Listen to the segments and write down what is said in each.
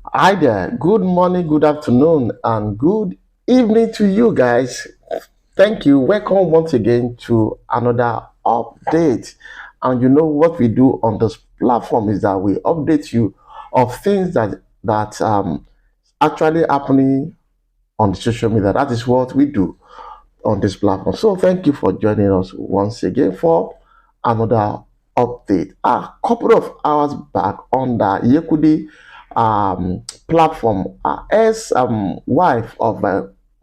Hi there. Good morning, good afternoon, and good evening to you guys. Thank you. Welcome once again to another update. And you know what we do on this platform is that we update you of things that actually happening on the social media. That is what we do on this platform. So thank you for joining us once again for another update. A couple of hours back on the Yekudi platform, ex wife of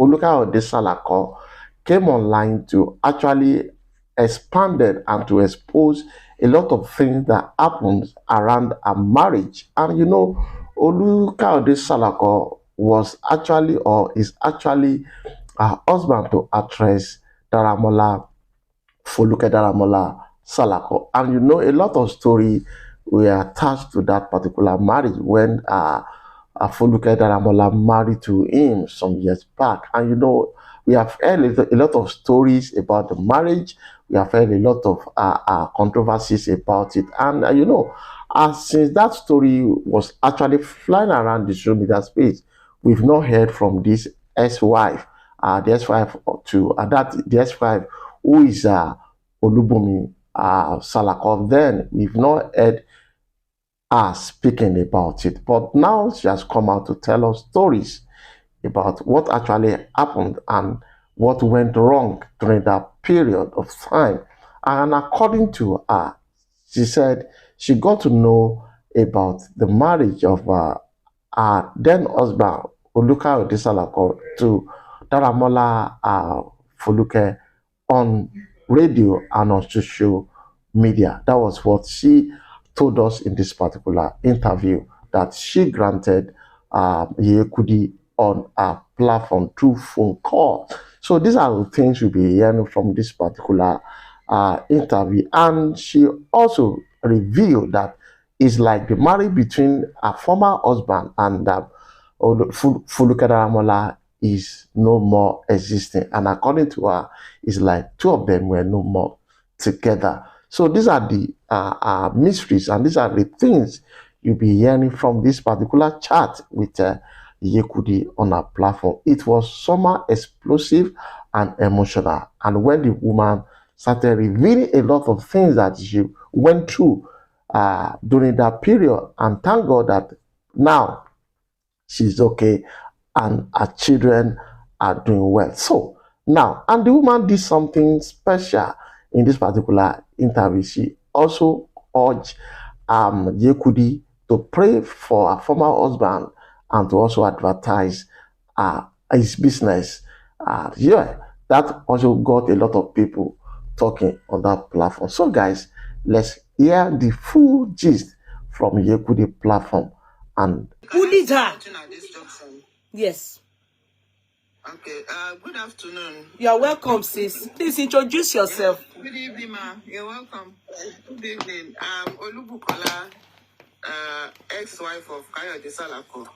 Olukayode Salako came online to actually expanded and to expose a lot of things that happens around a marriage. And you know, Olukayode Salako was actually or is actually her husband to actress Daramola, Foluke Daramola Salako. And you know, a lot of story were attached to that particular marriage when Foluke Daramola married to him some years back. And you know, we have heard a lot of stories about the marriage. We have heard a lot of controversies about it. And you know, since that story was actually flying around the social media space, we've not heard from this ex-wife, the ex-wife to that the ex-wife who is Olubumi Salako. Then we've not heard her speaking about it, but now she has come out to tell us stories about what actually happened and what went wrong during that period of time. And according to her, she said she got to know about the marriage of her then husband, Olukayode Salako, to Daramola Foluke on radio and on social media. That was what she told us in this particular interview that she granted Yekudi on a platform through phone call. So these are the things you'll be hearing from this particular interview. And she also revealed that it's like the marriage between a former husband and Foluke Daramola is no more existing. And according to her, it's like two of them were no more together. So these are the mysteries and these are the things you'll be hearing from this particular chat with Yekudi on our platform. It was somehow explosive and emotional. And when the woman started revealing a lot of things that she went through during that period, and thank God that now she's okay and her children are doing well. So now, and the woman did something special in this particular interview. She also urged Yekudi to pray for her former husband and to also advertise his business. Yeah, that also got a lot of people talking on that platform. So, guys, let's hear the full gist from Yekudi platform and who did her? Yes. Okay. Good afternoon. You are welcome, sis. Please introduce yourself. Good evening, ma. You're welcome. Good evening. Olubukola, ex-wife of Kayode Salako.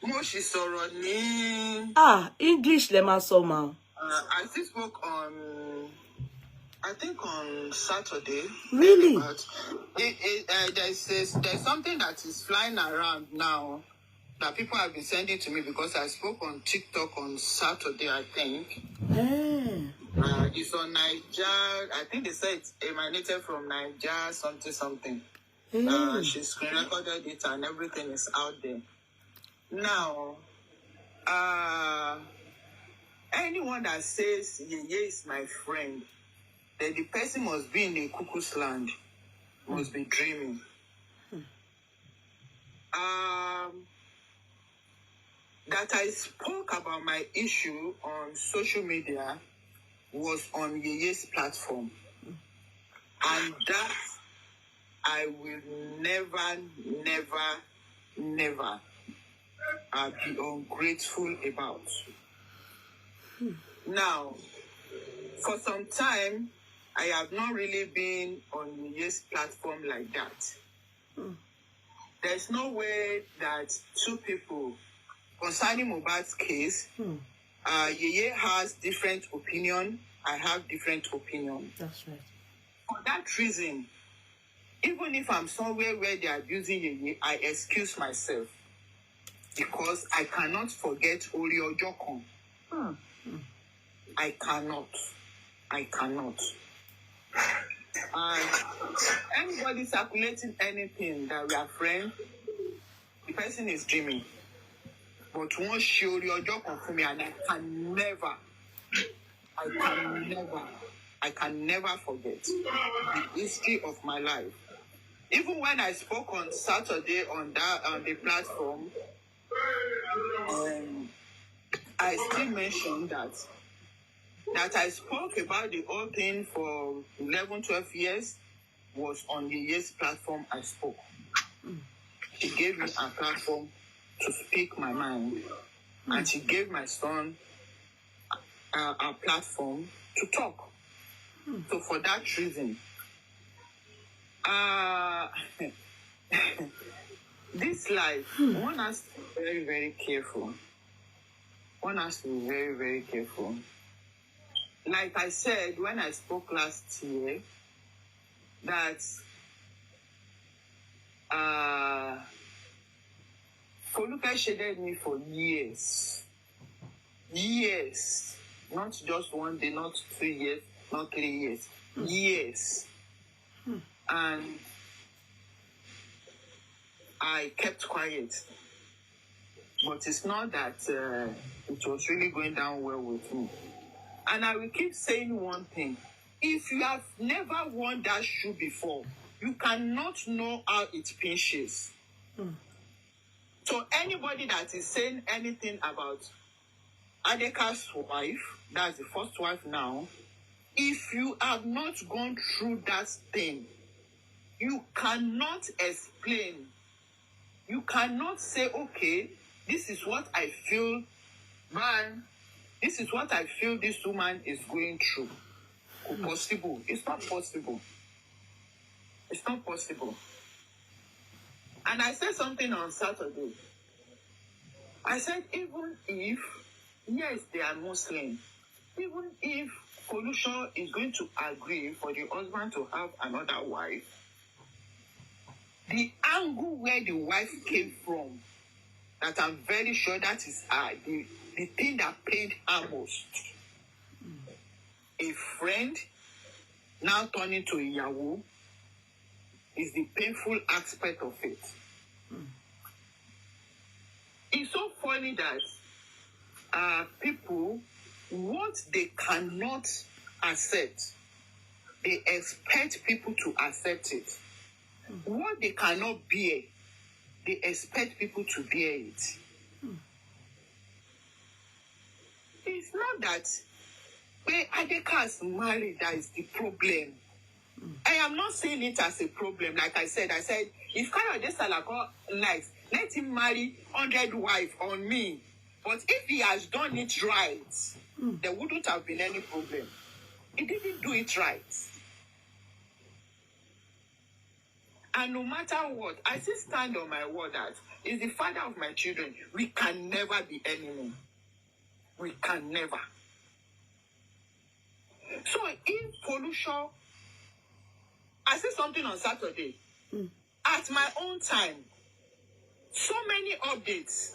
Mo ṣì sọ̀rọ̀ ní. English lema soma. I still spoke on, I think on Saturday. Really? But there's something that is flying around now that people have been sending to me because I spoke on TikTok on Saturday, I think. It's on Niger. I think they said it's emanated from Niger, something. She screen recorded it and everything is out there. Now, anyone that says Yeye is my friend, then the person must be in a cuckoo's land, must be dreaming. That I spoke about my issue on social media was on Yeye's platform. And that I will never be ungrateful about. Now, for some time, I have not really been on Yeye's platform like that. There's no way that two people, concerning Mohbad's case, Yeye has different opinion. I have different opinion. That's right. For that reason, Even if I'm somewhere where they are abusing Yeye, I excuse myself because I cannot forget Oriojokon. I cannot. And anybody circulating anything that we are friends, the person is dreaming. But once she Oriojokon for me, and I can never forget the history of my life. Even when I spoke on Saturday on the platform, I still mentioned that I spoke about the whole thing for 11, 12 years was on the Yes platform I spoke. She gave me a platform to speak my mind, and she gave my son a platform to talk. So for that reason, this life, one has to be very, very careful. One has to be very, very careful. Like I said when I spoke last year, that Foluke shaded me for years. Years. Not just one day, not 2 years, not 3 years. Years. And I kept quiet. But it's not that it was really going down well with me. And I will keep saying one thing. If you have never worn that shoe before, you cannot know how it pinches. So anybody that is saying anything about Adeka's wife, that's the first wife now, if you have not gone through that thing, you cannot explain. You cannot say, okay, this is what I feel, man. This is what I feel this woman is going through. Possible. It's not possible. It's not possible. And I said something on Saturday. I said, even if, yes, they are Muslim, even if Foluke is going to agree for the husband to have another wife, the angle where the wife came from, that I'm very sure that is the thing that pained her most. A friend now turning to a Yahoo is the painful aspect of it. It's so funny that people, what they cannot accept, they expect people to accept it. What they cannot bear, they expect people to bear it. It's not that when Adeka is married, that is the problem. I am not saying it as a problem. Like I said, if Olukayode Salako likes, let him marry 100 wives on me. But if he has done it right, there wouldn't have been any problem. He didn't do it right. And no matter what, I still stand on my word that he's the father of my children. We can never be enemies. We can never. So if Foluke, I said something on Saturday, at my own time, so many updates.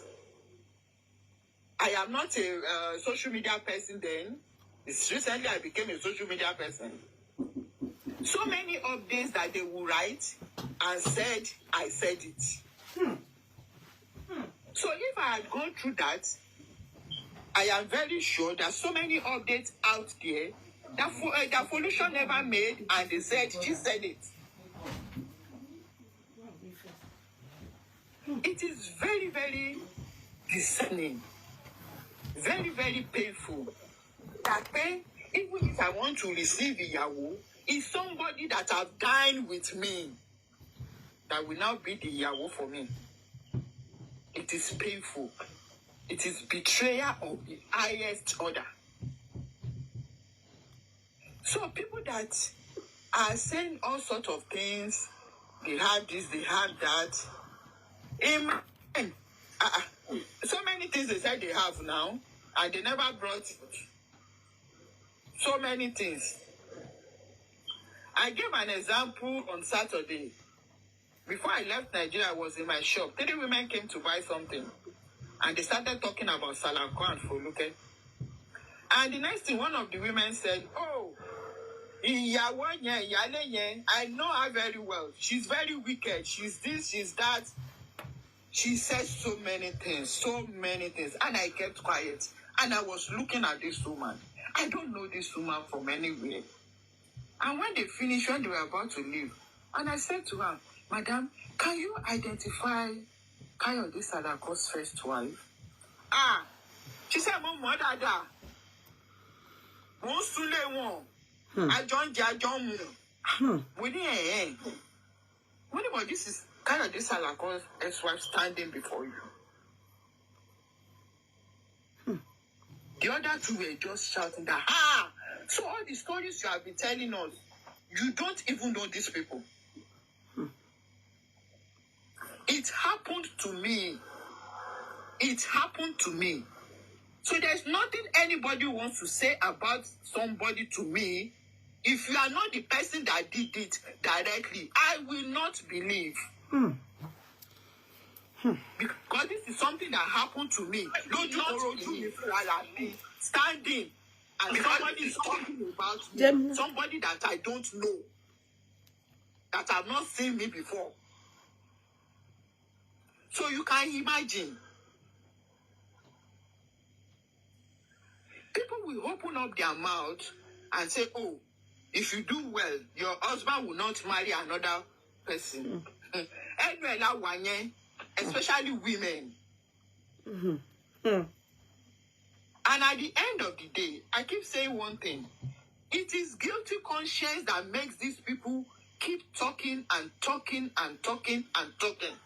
I am not a social media person then. It's recently I became a social media person. So many updates that they will write and said, I said it. So if I had gone through that, I am very sure that so many updates out there that Foluke never made, and they said, she said it. It is very, very discerning, very, very painful. That pain, even if I want to receive a Yahoo, is somebody that have dined with me that will now be the Yahoo for me. It is painful. It is betrayal of the highest order. So people that are saying all sorts of things, they have this, they have that. Amen. So many things they said they have now, and they never brought it. So many things. I gave an example on Saturday before I left Nigeria, I was in my shop. 3 women came to buy something. And they started talking about Salako and Foluke. And the next thing, one of the women said, oh, I know her very well. She's very wicked. She's this, she's that. She said so many things. And I kept quiet. And I was looking at this woman. I don't know this woman from anywhere. And when they finished, when they were about to leave, and I said to her, Madam, can you identify Olukayode Salako's first wife? She said, Mom, what are that? I joined we didn't. What about this is Olukayode Salako's ex-wife standing before you? The other two were just shouting that, so all the stories you have been telling us, you don't even know these people. It happened to me. So there's nothing anybody wants to say about somebody to me. If you are not the person that did it directly, I will not believe. Because this is something that happened to me. Standing and somebody is talking about me. Somebody that I don't know. That have not seen me before. So you can imagine. People will open up their mouth and say, oh, if you do well, your husband will not marry another person. Especially women. And at the end of the day, I keep saying one thing. It is guilty conscience that makes these people keep talking and talking and talking and talking.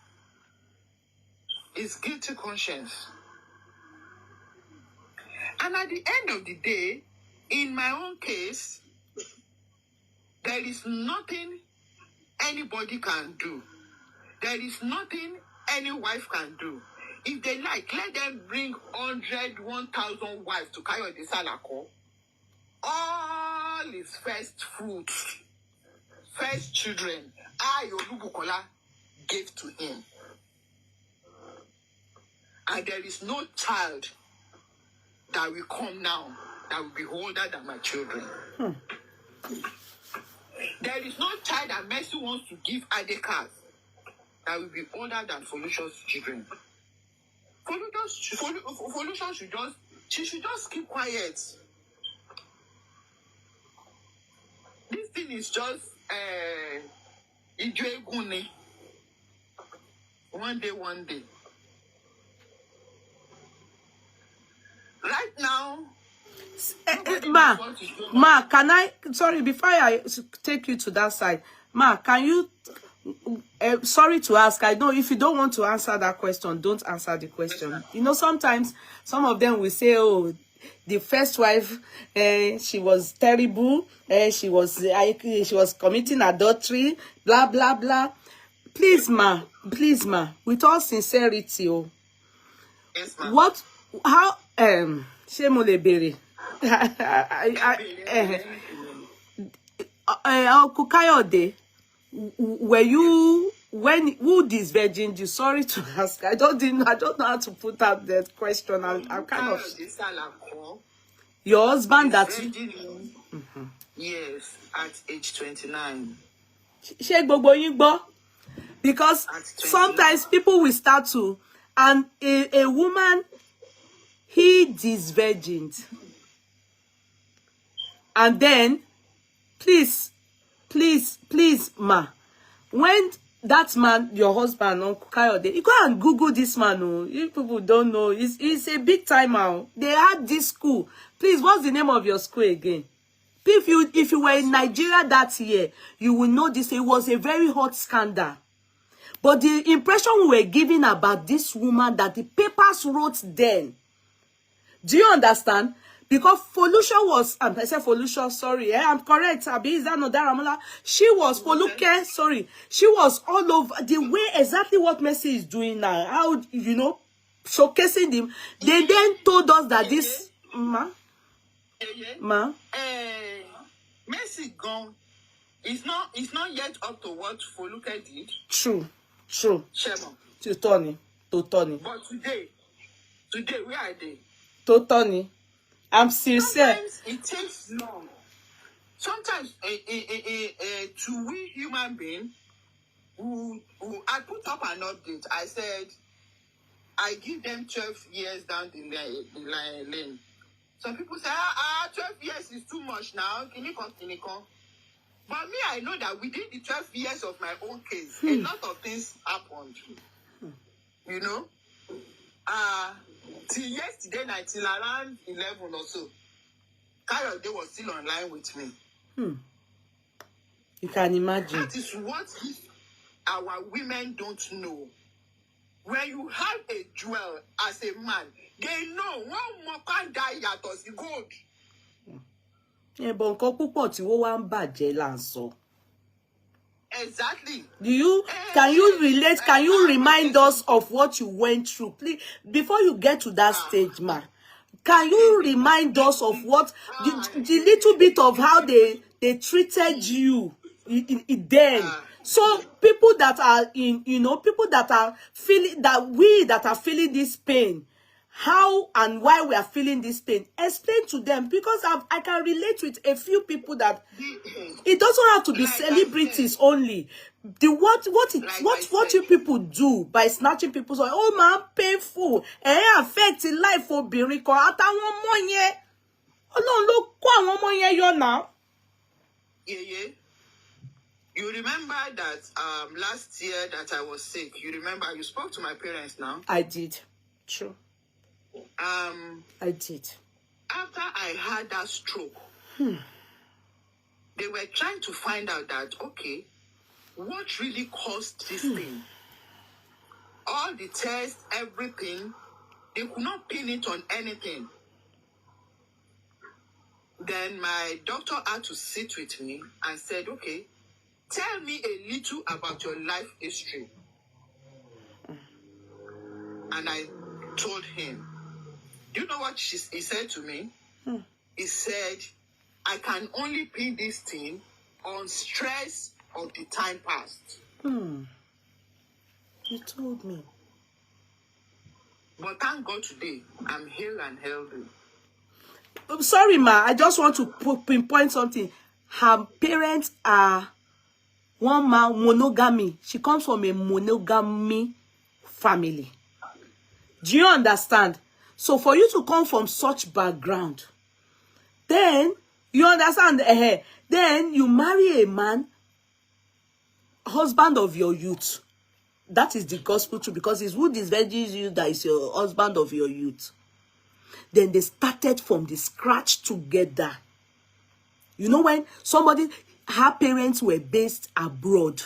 It's guilty conscience. And at the end of the day, in my own case, there is nothing anybody can do. There is nothing any wife can do. If they like, let them bring 100, 1,000 wives to Olukayode Salako. All his first fruits, first children, Olubukola gave to him. And there is no child that will come now that will be older than my children. There is no child that Mercy wants to give Adekas that will be older than Foluke's children. Foluke should just keep quiet. This thing is just one day. Right now, Ma, can I, sorry, before I take you to that side, Ma, can you, sorry to ask, I know if you don't want to answer that question, don't answer the question. You know, sometimes some of them will say, oh, the first wife, she was terrible, she was committing adultery, blah, blah, blah. Please, ma, with all sincerity, oh, yes, ma'am. what, how, Shemolebere, Olukayode, were you, who disvirgined you? Sorry to ask. I don't know how to put out that question. I'm kind of. Your husband that. Yes, at age 29. Because sometimes people will start to, and a woman, he disvirgined. And then, please, ma, when that man, your husband, Olukayode, you go and Google this man. Oh, you people don't know. It's a big time out. They had this school. Please, what's the name of your school again? If you were in Nigeria that year, you will know this. It was a very hot scandal. But the impression we were given about this woman that the papers wrote then. Do you understand? Because Foluke was, I said Foluke, sorry, I'm correct, Abi, is that not Daramola? She was, Foluke, sorry, she was all over, the way exactly what Mercy is doing now, how, you know, showcasing them. They then told us that this, Mercy gone, It's not yet up to what Foluke did. True. Shemo. To Tony. But today, where are they? To Tony. I'm sincere. Sometimes it takes long. Sometimes to we human beings who I put up an update. I said I give them 12 years down the lane. Some people say 12 years is too much now. Kinikon. But me, I know that within the 12 years of my own case, a lot of things happened. You know? Till yesterday night, till around 11 or so, Kayode was still online with me. You can imagine. That is what our women don't know. When you have a jewel as a man, they know one more can die at us gold. But nǹkan púpọ̀ tí wọ́n wá ń bàjẹ́ là ń sọ. Exactly. Can you relate? Can you remind us of what you went through, please, before you get to that stage, ma? Can you remind us of what the little bit of how they treated you then? So people that are people that are feeling that are feeling this pain, how and why we are feeling this pain, explain to them, because I can relate with a few people that it doesn't have to be celebrities only. What you people do by snatching people's oil, oh man, painful, affect the life of obìnrin kan àtàwọn ọmọ yẹn. Ọlọ́run ló kó àwọn ọmọ yẹn yọ now. Yeah. You remember that last year that I was sick? You remember you spoke to my parents now? I did. True. I did. After I had that stroke, they were trying to find out that, okay, what really caused this thing? All the tests, everything, they could not pin it on anything. Then my doctor had to sit with me and said, okay, tell me a little about your life history. And I told him. Do you know what he said to me? He said, I can only pin this thing on stress of the time past. You told me. But thank God today, I'm healed and healthy. I'm sorry, ma. I just want to pinpoint something. Her parents are one man monogamy. She comes from a monogamy family. Do you understand? So for you to come from such background, then you understand, then you marry a man, husband of your youth. That is the gospel too, because it's who disadvantages you that is your husband of your youth. Then they started from the scratch together. You know, when her parents were based abroad,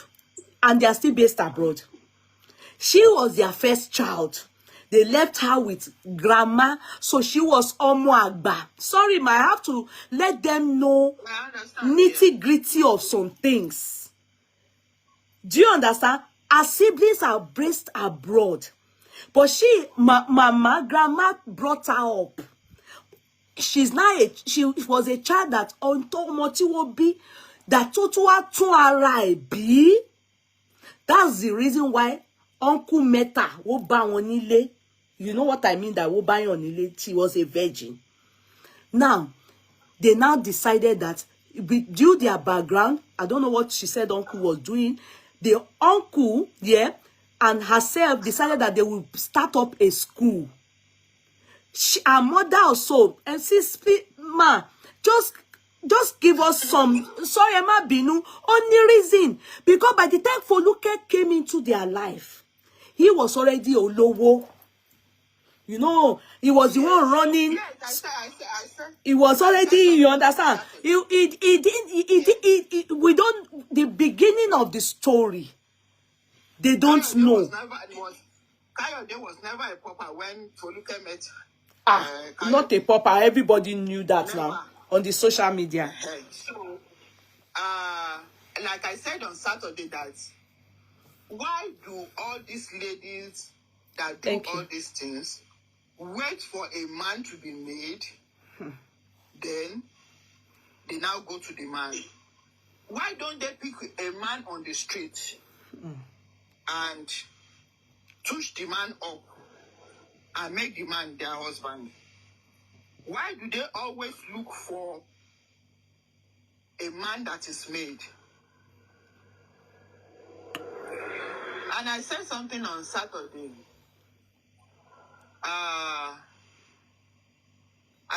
and they are still based abroad. She was their first child. They left her with grandma, so she was Omo Agba. Sorry, ma, I have to let them know nitty-gritty of some things. Do you understand? Her siblings are based abroad. But grandma brought her up. She was a child that that's the reason why Uncle Meta wo ba won nílé. You know what I mean, that wo ba yon nílé. She was a virgin. Now, they now decided that due to their background, I don't know what she said uncle was doing. The uncle, and herself decided that they will start up a school. Her mother also, and ma, just give us some, sorry, Emma Binu, only reason. Because by the time Foluke came into their life, he was already Olowo. You know, he was the one running. Yes, I said. He was already, you understand? We don't, the beginning of the story, they don't know. Kayode was never a pauper when Foluke met. Not a pauper. Everybody knew that now on the social media. So, like I said on Saturday, that why do all these ladies that do all these things wait for a man to be made, then they now go to the man? Why don't they pick a man on the street and touch the man up and make the man their husband? Why do they always look for a man that is made? And I said something on Saturday. I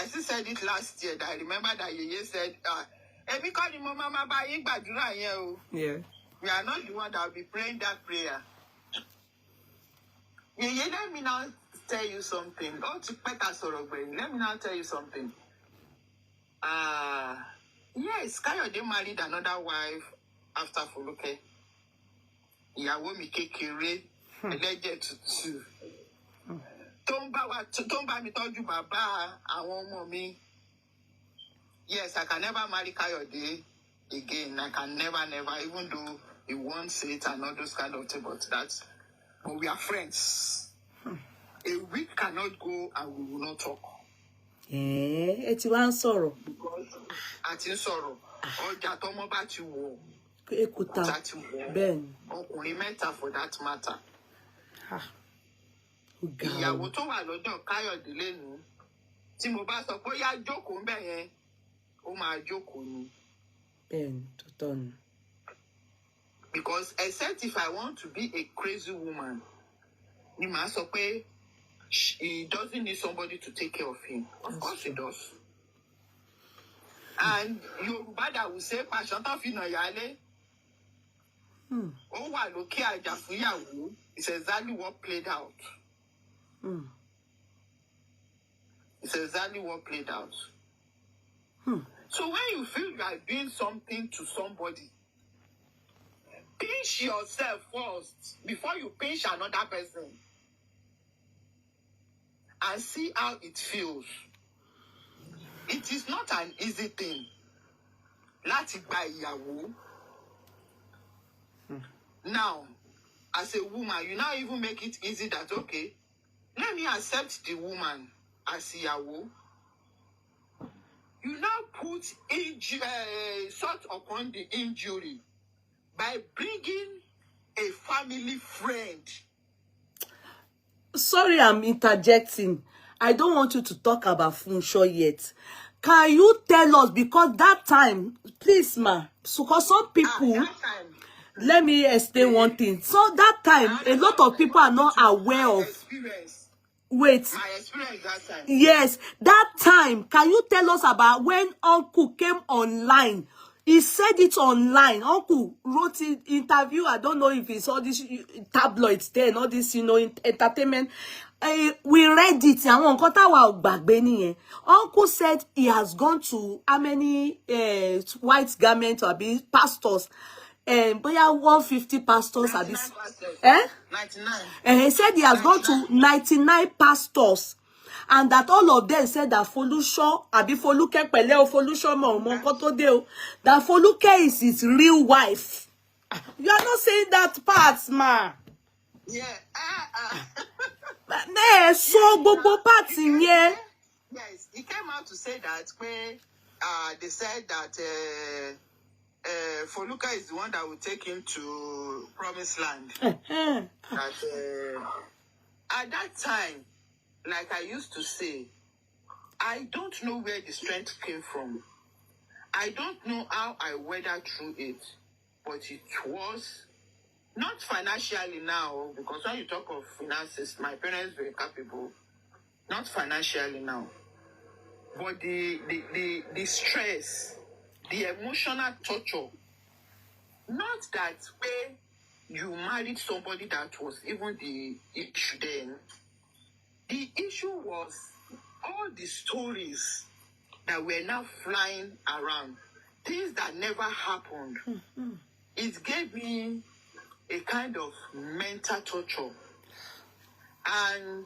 still said it last year that I remember that Yeye said, yeah. we are not the one that will be praying that prayer. Yeye, let me now tell you something. Let me now tell you something. Yes, Kayode married another wife after Foluke. Ìyàwó mi kékeré, ẹlẹ́jẹ̀ tútù. Tó ń bá mi tọ́jú bàbá àwọn ọmọ mi. Yes, I can never marry Kayode again. I can never, even though he wants it and all those kind of things, but we are friends. A week cannot go and we will not talk. Ẹ ti wá ń sọ̀rọ̀. Because a ti ń sọ̀rọ̀, ọjà tọ́mọ bá ti wọ̀. Ekuta. Ben. Ọkùnrin mẹ́ta for that matter. Ìyàwó Ìyàwó tó wà lọ́dọ̀ Káyọ̀dé lẹ́nu, tí mo bá sọ pé yá jókòó ń bẹ̀ yẹn, ó máa jókòó ni. Ben, tó tọ́ ni. Because except if I want to be a crazy woman, ni màá sọ pé he doesn't need somebody to take care of him. Of course he does. And Yorùbá that will say, "Pàṣán tó fi nà yálé." Ó wà lókè àjà fún ìyàwó. It's exactly what played out. It's exactly what played out. So when you feel you are doing something to somebody, pinch yourself first before you pinch another person. And see how it feels. It is not an easy thing. Láti gba ìyàwó. Now, as a woman, you now even make it easy that, okay, let me accept the woman as ìyàwó. You now put salt upon the injury by bringing a family friend. Sorry, I'm interjecting. I don't want you to talk about Funsho yet. Can you tell us, because that time, please, ma, because some people, let me explain one thing. So that time, a lot of people are not aware of. Wait. My experience that time. Yes, that time. Can you tell us about when Uncle came online? He said it online. Uncle wrote it, interview. I don't know if it's all this tabloids there and all this, entertainment. We read it. Uncle said he has gone to how many white garments or pastors? But 150 pastors are this. 99. He said he has 99. Gone to 99 pastors. And that all of them said that Foluke that Foluke is his real wife. You are not saying that part, ma. Yeah. So bobo parts in here. Yes, he came out to say that they said that Foluke is the one that will take him to Promised Land. That at that time, like I used to say, I don't know where the strength came from. I don't know how I weathered through it, but it was not financially now, because when you talk of finances, my parents were capable. Not financially now, but the stress, the emotional torture. Not that way you married somebody that was even the issue then. The issue was all the stories that were now flying around, things that never happened. It gave me a kind of mental torture. And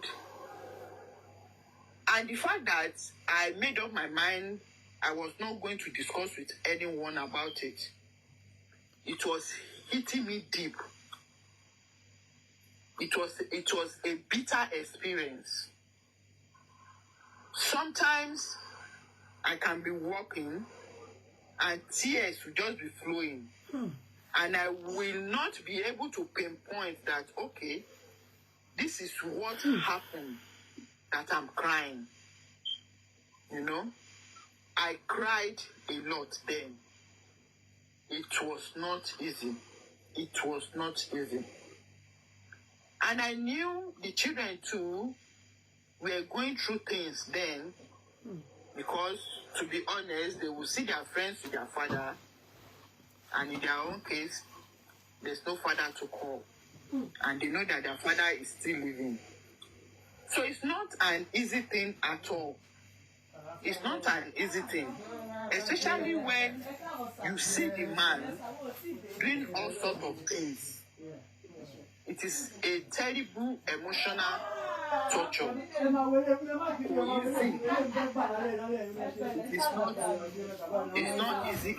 the fact that I made up my mind, I was not going to discuss with anyone about it. It was hitting me deep. It was a bitter experience. Sometimes I can be walking and tears will just be flowing. And I will not be able to pinpoint that, okay, this is what happened, that I'm crying. You know, I cried a lot then. It was not easy. It was not easy. And I knew the children too were going through things then, because, to be honest, they will see their friends with their father, and in their own case, there's no father to call. And they know that their father is still living. So it's not an easy thing at all. It's not an easy thing. Especially when you see the man doing all sorts of things. It is a terrible emotional torture. It's not easy.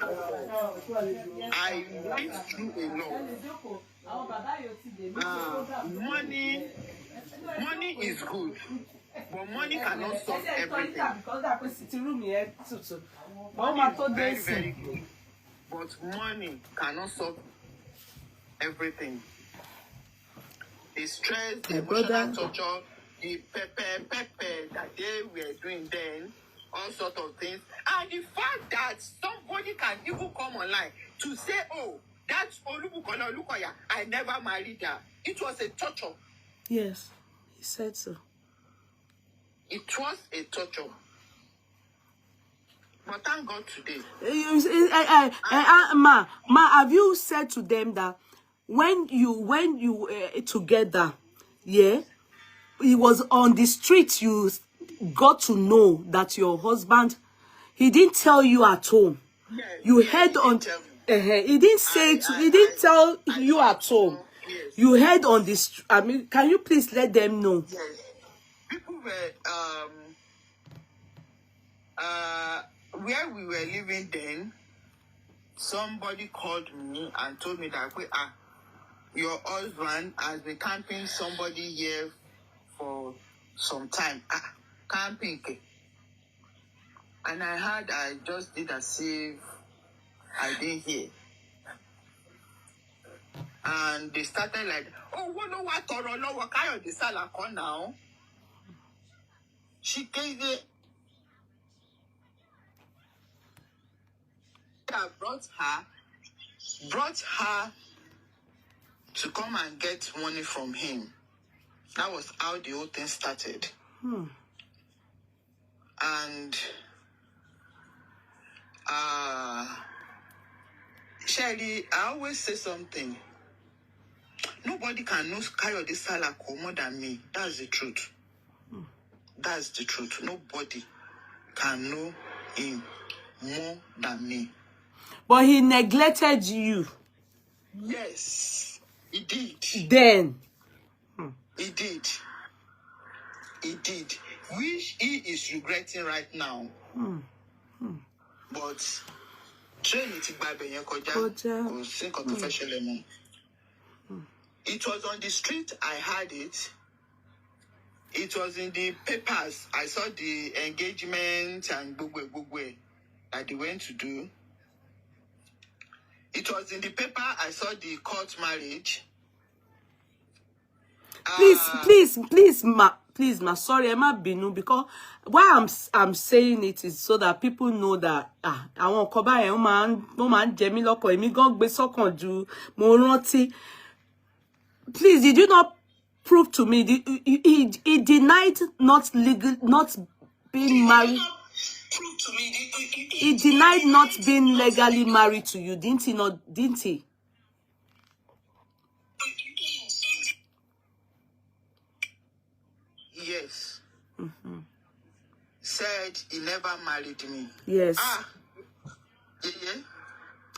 I went through a lot. Money is good, but money cannot solve everything. Very, very good, but money cannot solve everything. The stress, the emotional torture, the pepper that they were doing then, all sorts of things. And the fact that somebody can even come online to say, oh, that's Olubukola, Olukayode, I never married her. It was a torture. Yes, he said so. It was a torture. But thank God today. Ma, have you said to them that when you together, yeah, it was on the street you got to know that your husband, he didn't tell you at home. Yes, You yes, heard on he didn't say he didn't tell you at home. Yes. You heard on this. I mean, can you please let them know? Yes. People were where we were living then, somebody called me and told me that your husband has been camping somebody here for some time. Camping. And I just did as if I didn't hear. And they started like, oh, what Olukayode Salako now? She gave it. Brought her to come and get money from him. That was how the whole thing started. And Shelly, I always say something. Nobody can know Olukayode Salako more than me. That's the truth. That's the truth. Nobody can know him more than me. But he neglected you. Yes, he did. Then. He did. He did. Which he is regretting right now. But train it It was on the street, I heard it. It was in the papers. I saw the engagement and bugwe that they went to do. It was in the paper. I saw the court marriage. Please, ma. Sorry, Emma Binu, because why I'm saying it is so that people know that I want to buy a man, Jemmy Loko, emi gan gbe sokan ju mo rántí. Please, did you not prove to me he denied not being married? He denied not being legally married to you, didn't he? Yes. Said he never married me. Yes. Yeah.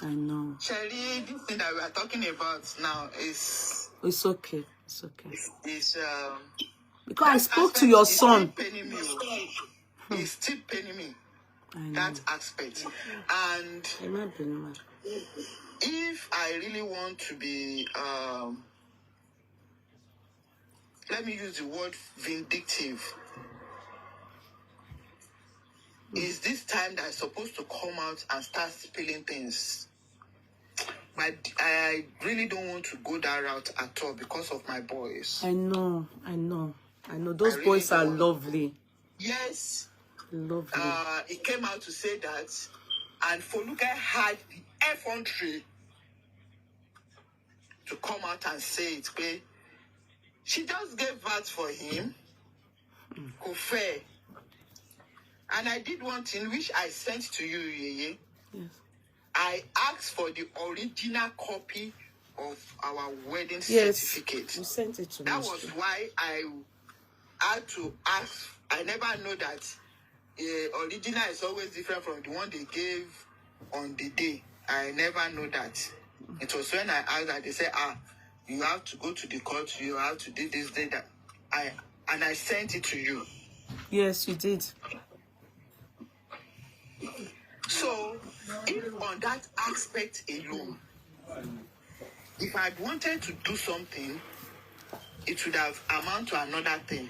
I know. Shelly, this thing that we are talking about now is... It's okay. It's okay. Because I spoke to your son. It's still paining me. I know. That aspect. And if I really want to be... let me use the word vindictive. It's this time that I'm supposed to come out and start spilling things. But I really don't want to go that route at all because of my boys. I know. Those really boys are lovely. Yes. Lovely. He came out to say that, and Foluke had the effrontery to come out and say it. Okay? She just gave birth for him. Kofe. And I did one thing which I sent to you, Yeye. Yes. I asked for the original copy of our wedding certificate. You sent it to me. That was why I had to ask. I never know that original is always different from the one they gave on the day. I never know that. It was when I asked that they said, you have to go to the court, you have to do this, that. And I sent it to you. Yes, you did. So, if on that aspect alone, if I'd wanted to do something, it would have amounted to another thing.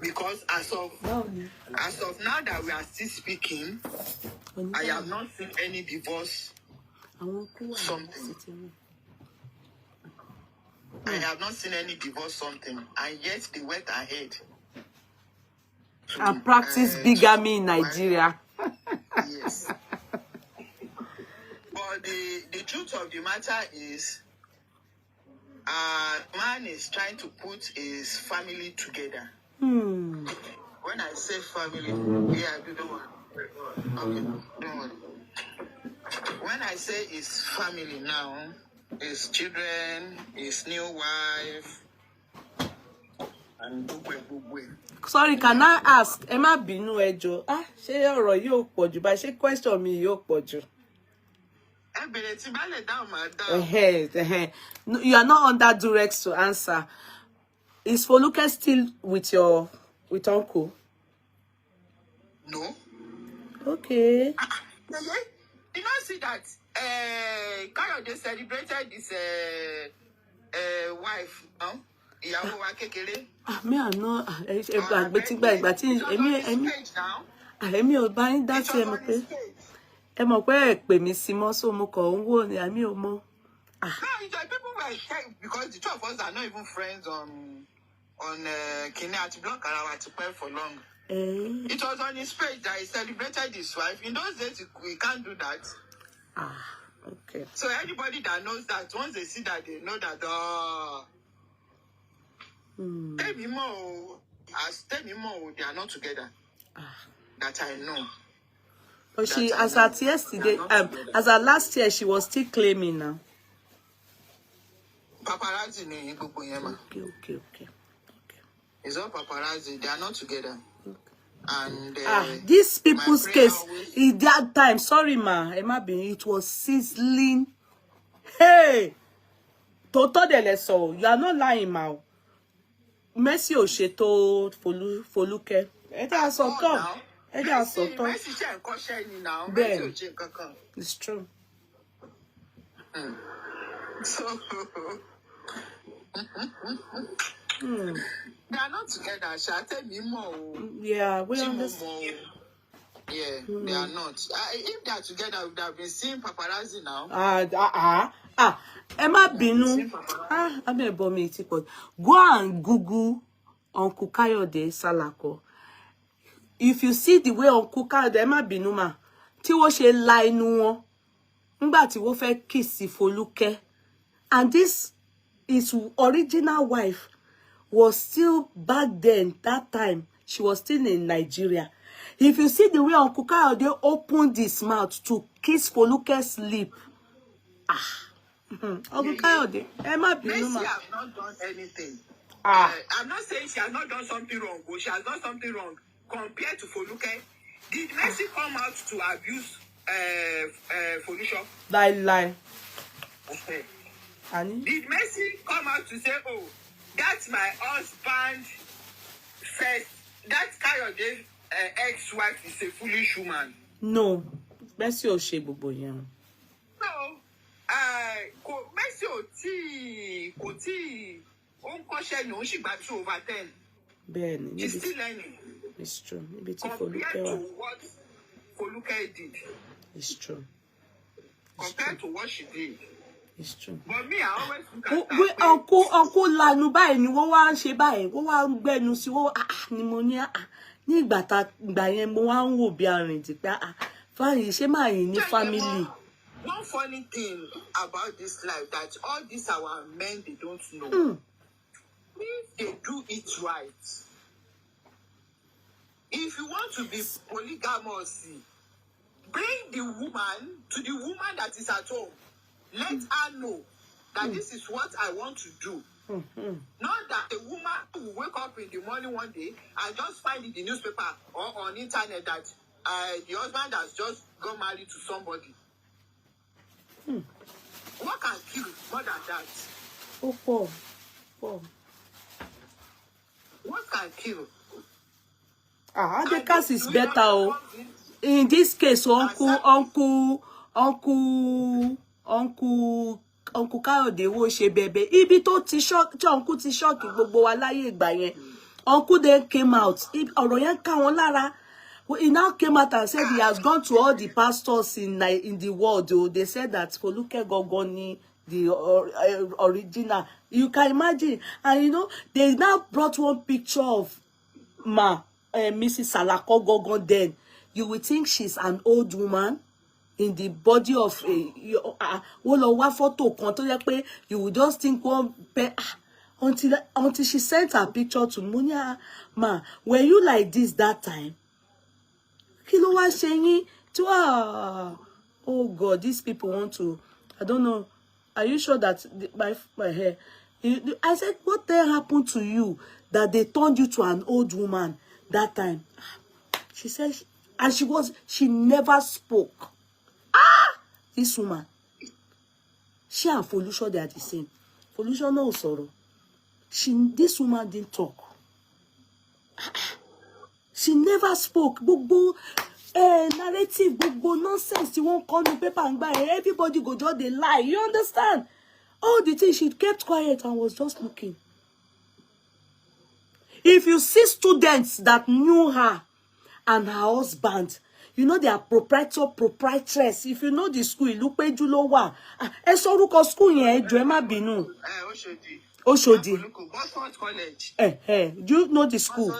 Because as of now that we are still speaking, I have not seen any divorce something. I have not seen any divorce something, and yet they went ahead and practice bigamy in Nigeria. Yes. But the truth of the matter is, man is trying to put his family together. When I say family, don't worry. Okay, don't worry. When I say his family now, his children, his new wife, and sorry, can I ask? Emma Binu Ejo. Ṣé ọ̀rọ̀ yóò pọ̀ jù báyìí? Ṣé question mi yóò pọ̀ jù? No, you are not under duress to answer. Is Foluke still with uncle? No. Okay. Did not see that Kayode celebrated his wife, no? Ìyàwó wa kékeré. Me I know. Èmi ò bá yín dá sí ẹ mọ̀ pé. Ẹ mọ̀ pé ẹ pè mí sí mọ́ so mo kàn ń wò ní àmì ò mọ̀. No, people were shy because the two of us are not even friends on Kini at block Arawa for long. It was on his page that he celebrated his wife. In those days, we can't do that. Okay. So anybody that knows that, once they see that, they know that, tell me more, they are not together. That I know. But she, as at yesterday, as at last year, she was still claiming now. Paparazzi, okay. It's all paparazzi. They are not together. Okay. And these people's case, in that time, sorry ma, it was sizzling. Hey, Toto de leso, you are not lying, ma. Mercy Osheto Foluke. It's true. So they are not together. Shall I tell me more? Yeah, we understand. Yeah, they are not. If they are together, we would have been seeing paparazzi now. Emma Binu. Go and Google Uncle Kayode Salako. If you see the way Uncle Kayode Emma Binu ma, tí wọ́n ṣe la inú wọn, nígbà tí wọ́n fẹ́ kiss Foluke, and this his original wife was still back then, that time, she was still in Nigeria. If you see the way Uncle Kayode opened his mouth to kiss Foluke's lip, Uncle Kayode, Emma Binu ma. Messi has not done anything. I'm not saying she has not done something wrong, but she has done something wrong compared to Foluke. Did Messi come out to abuse Foluke? Lie. Okay. Did Messi come out to say, oh, that's my husband first? That Kayode ex-wife is a foolish woman. No. Messi ò ṣe gbogbo yẹn. No. Messi kò tí ó ń kọ́ṣẹ́ ní ó sì gba 2/10. Bẹ́ẹ̀ni. She's still learning. It's true. Compared to what Foluke did. It's true. Compared to what she did. It's true. But me, I always look at that. Uncle lanu báyìí ni wọ́n wá ń ṣe báyìí. Wọ́n wá ń gbẹ́nu sí ni mo ní ní ìgbà yẹn mo wá ń wò bí arìndì pé fáyìn ṣé máa yìn ní family. One funny thing about this life that all these our men they don't know. If they do it right, if you want to be polygamous, bring the woman to the woman that is at home. Let her know that this is what I want to do. Not that a woman will wake up in the morning one day and just find in the newspaper or on internet that the husband has just got married to somebody. What can kill more than that? Poor. What can kill? Adekas is better. In this case, Uncle Kayode wo ṣe bẹ̀bẹ̀. Ibi tó ti shock, Uncle ti shock gbogbo wa láyé ìgbà yẹn. Uncle then came out. Ọ̀rọ̀ yẹn ká wọn lára. He now came out and said he has gone to all the pastors in the world. They said that Foluke Gogoni, the original. You can imagine. And they now brought one picture of Mrs. Salako Gogon then. You would think she's an old woman in the body of photo. You would just think until she sent her picture to Munya. Were you like this that time? Kilo wa saying to oh God, these people want to. I don't know. Are you sure that my hair? I said, what the hell happened to you that they turned you to an old woman that time? She said, and she never spoke. This woman. She and Folusho, they are the same. Folusho no sorrow. This woman didn't talk. She never spoke. Gbogbo narrative, gbogbo nonsense. You won't call me paper and buy. Everybody go just they lie. You understand? All the things she kept quiet and was just looking. If you see students that knew her and her husband, they are proprietress. If you know the school, look where you know what. School yen ejo e ma binu. Oshodi. Do you know the school?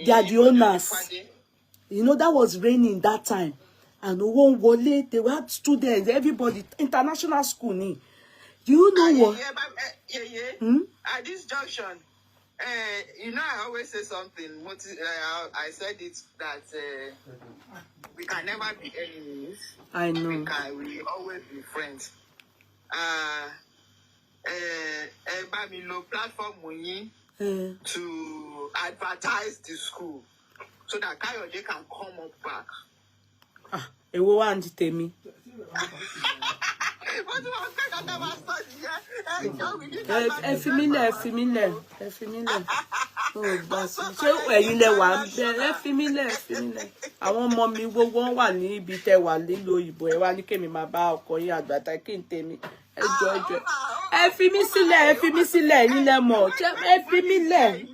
They are the owners. That was raining that time. And they were students, everybody, international school. Do you know what? At this junction, I always say something. I said it that we can never be enemies. I know. We always be friends. Platform to advertise the school so that Kayode can come up back. Ewo wa nti temi. Ẹ fi mí lẹ̀. Oh, boss. Ṣé ẹ̀yin lẹ wà ńbẹ̀? Ẹ fi mí lẹ̀. Àwọn ọmọ mi gbogbo wọn wà ní ibi tẹ́ wà lílo ìbò. Ẹ wá ní kémi máa bá ọkọ yín àgbàtà kí n tèmi. Ẹjọ́. Ẹ fi mí sílẹ̀, ẹ̀yin lẹ mọ̀. Ẹ fi mí lẹ̀.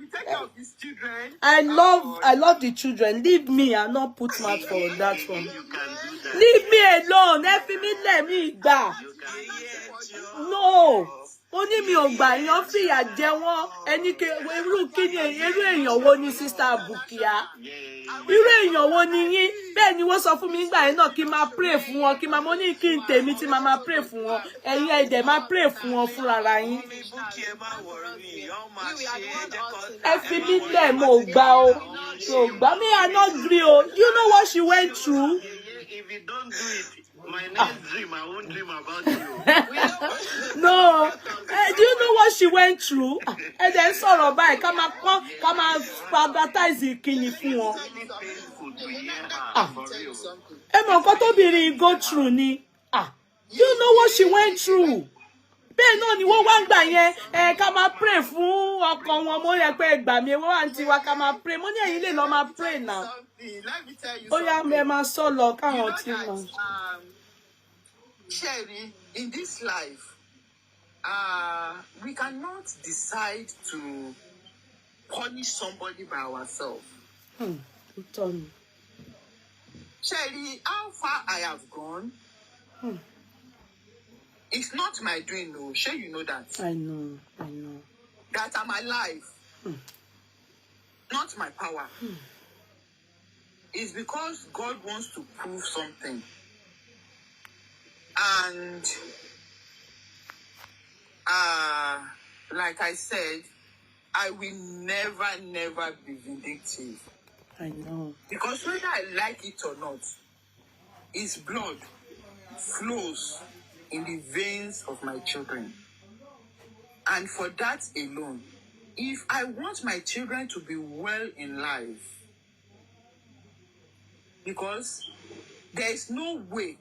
I love the children. Leave me and not put mouth for that one. Leave me alone. Ẹ fi mí lẹ̀ mi gbà. No. Ó ní mi ò gbà yàn fìyà jẹ wọ́n. Ẹni ke irú èèyàn wo ni sister Bukia? Irú èèyàn wo ni yín? Bẹ́ẹ̀ ni wọ́n sọ fún mi nígbà yẹn náà kí n máa pray fún wọn, kí n máa mo ní kí n tèmi tí máa pray fún wọn. Ẹ̀yin ẹ dẹ̀ máa pray fún wọn fúnra ra yín. Ẹ fi mí lẹ̀ mo gbà o. Me I not agree o. Do you know what she went through? If you don't do it, my next dream, I won't dream about you. No. Do you know what she went through? And then sorrow by come advertise ìkíni fún wọn. Ẹ mọ̀ nǹkan tóbìnrin go through ni. Do you know what she went through? Bẹ́ẹ̀ náà ni wọ́n wá ń gbà yẹn ká máa pray fún ọkọ wọn mo yẹ pé gbà mí wọ́n wá ń tiwa ká máa pray mo ní ẹ̀yin lè lọ máa pray now. Ó yá ẹ máa sọ lọ káwọn tí mọ̀. Sherry, in this life, we cannot decide to punish somebody by ourselves. Shelly, how far I have gone, it's not my doing, no. Sure, you know that. I know. That I'm alive. Not my power. It's because God wants to prove something. And like I said, I will never be vindictive. I know. Because whether I like it or not, his blood flows in the veins of my children. And for that alone, if I want my children to be well in life, because there is no way,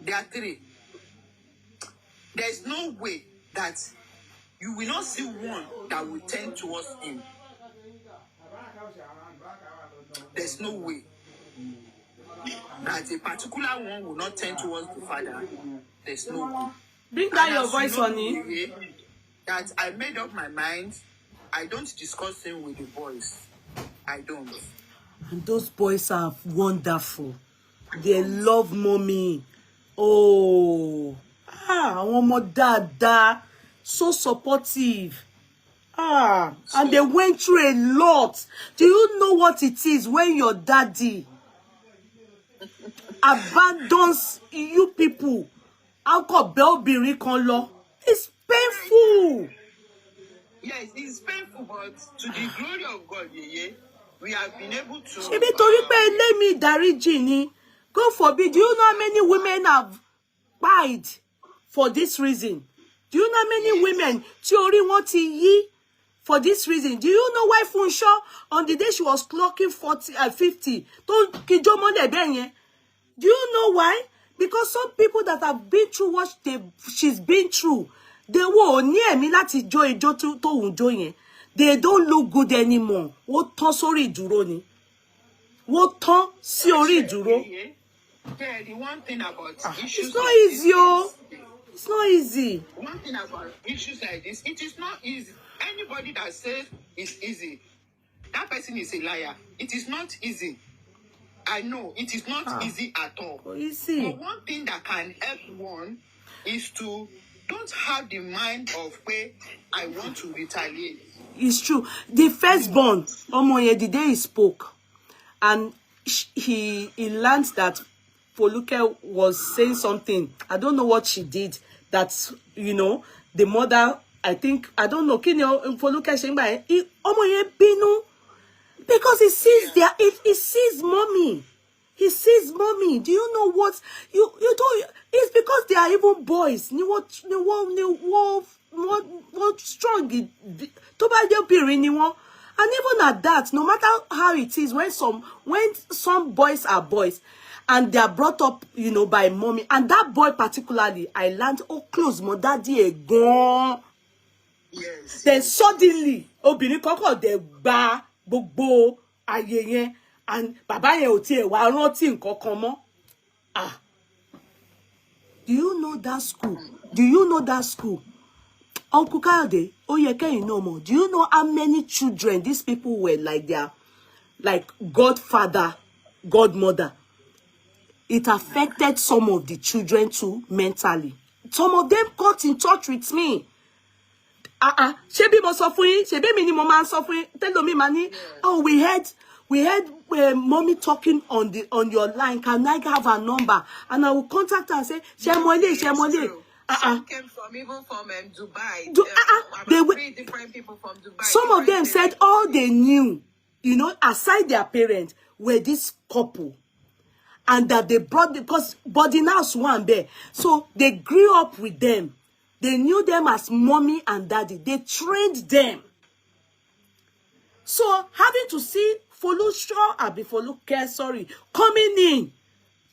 there are three, there is no way that you will not see one that will turn towards him. There's no way that a particular one will not turn towards the father. There's no way. Bring down your voice, honey. That I made up my mind. I don't discuss him with the boys. I don't. And those boys are wonderful. They love mommy. Oh. Àwọn ọmọ dáadáa. So supportive. And they went through a lot. Do you know what it is when your daddy abandons you people? It's painful. Yes, it's painful, but to the glory of God, we have been able to. Let me dáríjì ni. God forbid. Do you know how many women have died for this reason? Do you know how many women tí orí wọn ti yí for this reason? Do you know why Funsho, on the day she was clocking 40 and 50, don't kijo mole ben yen? Do you know why? Because some people that have been through what she's been through, they were near me láti jó ijó tó ń jó yẹn. They don't look good anymore. Wọ́n tán sórí ìdúró ni. Wọ́n tán sí orí ìdúró. Yeah, the one thing about issues it's not like easy, oh. It's not easy. One thing about issues like this, it is not easy. Anybody that says it's easy, that person is a liar. It is not easy. I know it is not easy at all. Easy. But one thing that can help one is to don't have the mind of where I want to retaliate. It's true. The firstborn, Omoye, the day he spoke, and he learned that Foluke was saying something. I don't know what she did. That, you know, the mother, I think, I don't know, Foluke saying by Omoye binu. Because he sees he sees mommy. He sees mommy. Do you know what you don't? It's because they are even boys. What strong and even at that, no matter how it is, when some boys are boys and they are brought up, you know, by mommy, and that boy particularly, I learned close my daddy a gone. Yes. Then suddenly, obìnrin kọ́kọ́ dẹ̀ gba gbogbo ayé yẹn, and bàbá yẹn ò tiẹ̀ wá rántí nǹkan kan mọ́. Do you know that school? Do you know that school? Uncle Kayode, you know more. Do you know how many children these people were like godfather, godmother? It affected some of the children too mentally. Some of them got in touch with me. Shebi mo sọ fún yín, shebi mi ni mo máa sọ fún yín. Tell me, mani. Oh, we heard mommy talking on your line. Can I have her number? And I will contact her and say, Shemole. Some came from even from Dubai. They were 3 different people from Dubai. Some of them said all they knew, you know, aside their parents, were this couple. And that they brought because boarding house one there. So they grew up with them. They knew them as mommy and daddy. They trained them. So having to see Foluke, coming in,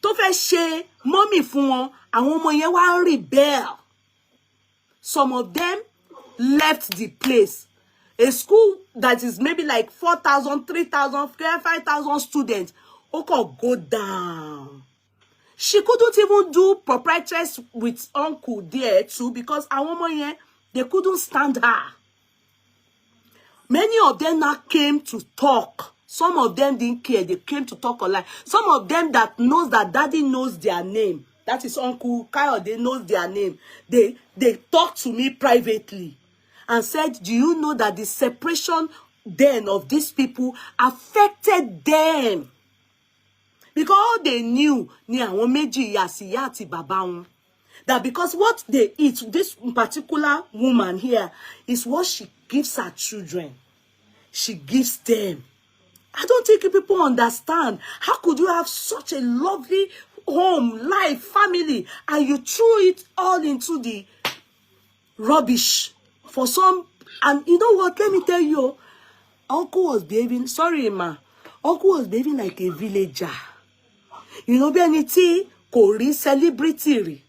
tó fẹ́ ṣe mommy fún wọn, àwọn ọmọ yẹn wá rebel. Some of them left the place. A school that is maybe like 4,000, 3,000, 5,000 students, go down. She couldn't even do proprietress with uncle there too because àwọn ọmọ yẹn, they couldn't stand her. Many of them now came to talk Some of them didn't care. They came to talk online. Some of them that knows that daddy knows their name. That is Uncle Kayode knows their name. They talked to me privately and said, do you know that the separation then of these people affected them? Because all they knew ni àwọn méjì ìyá sí ìyá àti bàbá wọn. That because what they eat, this particular woman here, is what she gives her children. She gives them. I don't think people understand. How could you have such a lovely home, life, family, and you threw it all into the rubbish for some? And you know what? Let me tell you, Uncle was behaving, sorry, ma, Uncle was behaving like a villager. You know, Beniti, Kori, celebrity.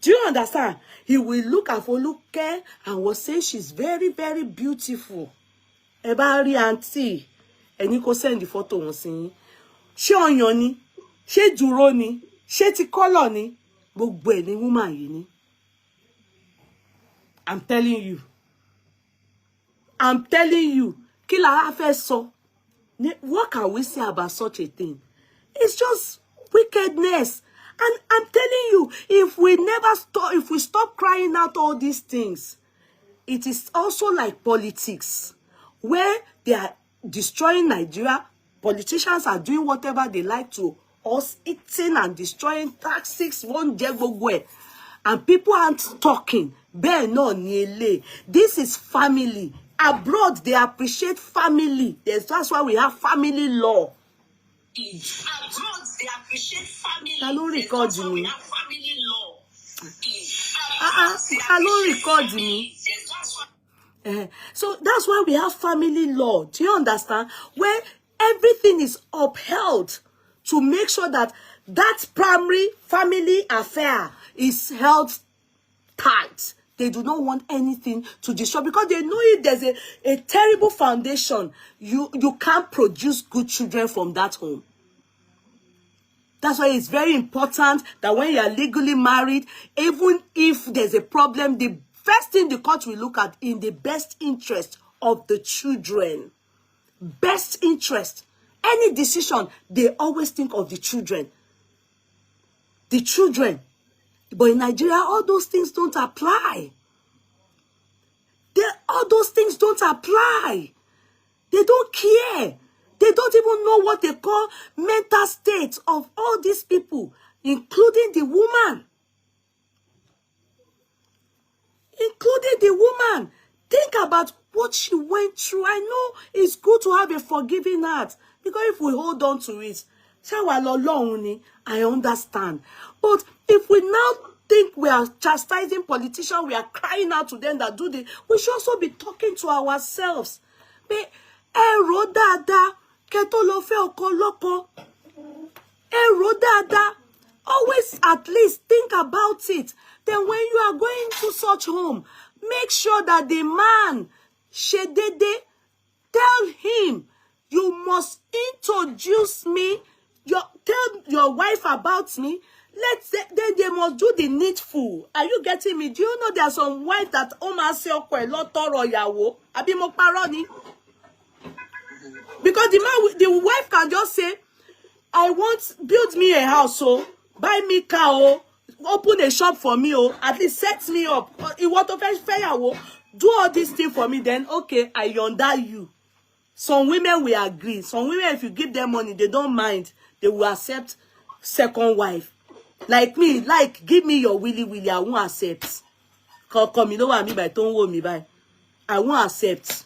Do you understand? He will look at Foluke and will say she's very, very beautiful. Ebari auntie. And you go send the photo wọn sí yín. Ṣé ọyàn ni? Ṣé dúró ni? Ṣé ti color ni? Gbogbo ẹ̀ ni woman yìí ni. I'm telling you. I'm telling you. Kí la fẹ́ sọ? What can we say about such a thing? It's just wickedness. And I'm telling you, if we stop crying out all these things, it is also like politics, where they are destroying Nigeria. Politicians are doing whatever they like to us, eating and destroying taxes, and people aren't talking. This is family. Abroad, they appreciate family. That's why we have family law. Abroad, they appreciate family. Hello, recording me. Family law. Hello, recording me. So that's why we have family law. Do you understand? Where everything is upheld to make sure that that primary family affair is held tight. They do not want anything to destroy, because they know if there's a terrible foundation, you can't produce good children from that home. That's why it's very important that when you are legally married, even if there's a problem, the first thing the court will look at in the best interest of the children. Best interest. Any decision, they always think of the children. The children. But in Nigeria, all those things don't apply. All those things don't apply. They don't care. They don't even know what they call mental states of all these people, including the woman. Including the woman. Think about what she went through. I know it's good to have a forgiving heart, because if we hold on to it, I understand. But if we now think we are chastising politicians, we are crying out to them that do this, we should also be talking to ourselves. Always at least think about it. Then when you are going to such home, make sure that the man, Shedede, tell him, you must introduce me, tell your wife about me. Then they must do the needful. Are you getting me? Do you know there are some wives that because the wife can just say, I want, build me a house, so buy me car, open a shop for me, at least set me up. You want to fair, do all these things for me, then okay, I yonder you. Some women will agree. Some women, if you give them money, they don't mind. They will accept second wife. Like me, like, give me your willy, I won't accept. Come, you know what I mean by don't hold me by. I won't accept.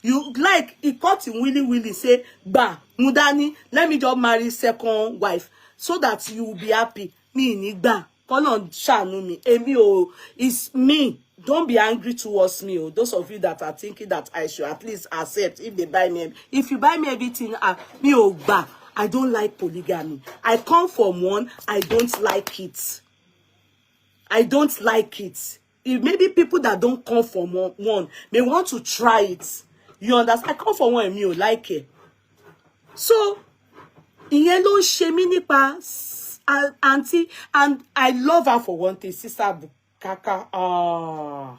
You like, he cut him willy, say, bah, Mudani, let me just marry second wife, so that you will be happy. Me, nigba. Call on shanu me. Emi, it's me. Don't be angry towards me. Those of you that are thinking that I should at least accept if they buy me. If you buy me everything, me, bah. I don't like polygamy. I come from one. I don't like it. I don't like it. If maybe people that don't come from one, they want to try it. You understand? I come from one and me like it. So, ìyẹn ló ń ṣe mí nípa auntie, and I love her for one thing. Sister Bukaka,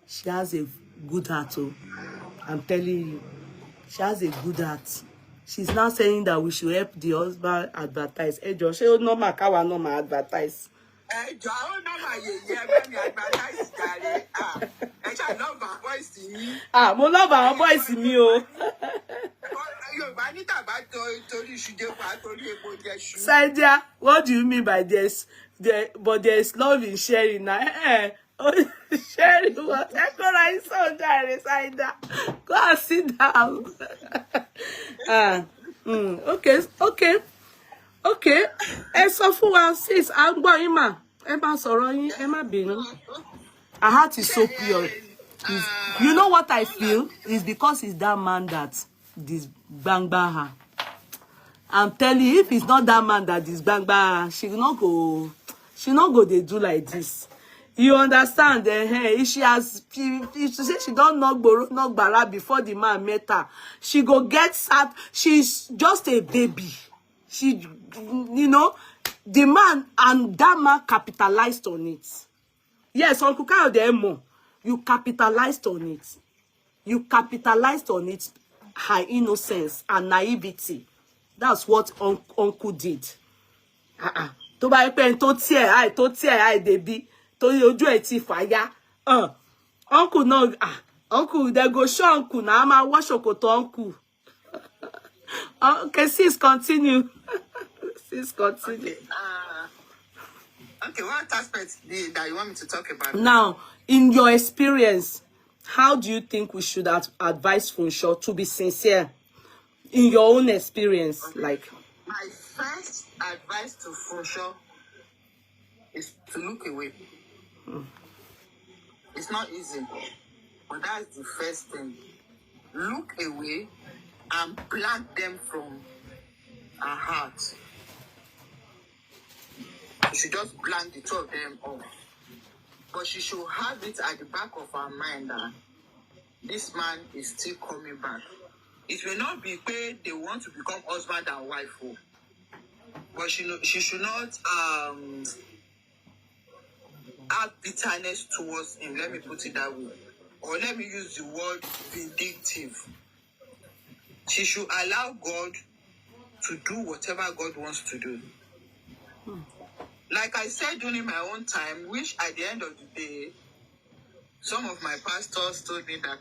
she has a good heart. I'm telling you. She has a good heart. She's now saying that we should help the husband advertise. Ẹ jọ̀ọ́, ṣé ó normal káwa náà máa advertise? Ẹ jọ̀ọ́, àwọn normal yẹ̀yẹ́ bẹ́ẹ̀ ni advertise jàre. Ẹ ṣáà love our boys yín. Mo love our boys mi o. Yorùbá ní tàbá torí iṣu jẹ́ pa torí epo jẹ́ ṣu. Saidia, what do you mean by this? But there's love in sharing now. Sharing what? Ekora is so jare, Saidia. Go and sit down. Okay. Ẹ sọ fún wa, sis, à ń gbọ́ yín mà. Ẹ má sọ̀rọ̀ yín, ẹ má bínú. Her heart is so pure. You know what I feel? It's because it's that man that bang her. I'm telling you, if it's not that man that bang her, she not go they do like this. You understand? If she say she don't knock bara before the man met her, she go get sad. She's just a baby. She, the man and that man capitalized on it. Yes, Uncle Kayode, you capitalized on it. You capitalized on it, her innocence and naivety. That's what Uncle did. Tó bá pé tó tiẹ̀ baby. To ojú ẹ̀ ti fàya. Uncle no, Uncle, they go show Uncle na ma wash ṣòkòtò Uncle. Okay, sis, continue. Sis, continue. Okay, what aspect that you want me to talk about? Now, in your experience, how do you think we should advise Funsho to be sincere? In your own experience, okay. Like. My first advice to Funsho is to look away. It's not easy, but that's the first thing. Look away and plant them from our heart. You should just blank the two of them off. But she should have it at the back of her mind that this man is still coming back. It will not be paid they want to become husband and wife. But she should not have bitterness towards him. Let me put it that way. Or let me use the word vindictive. She should allow God to do whatever God wants to do. Like I said during my own time, which at the end of the day, some of my pastors told me that,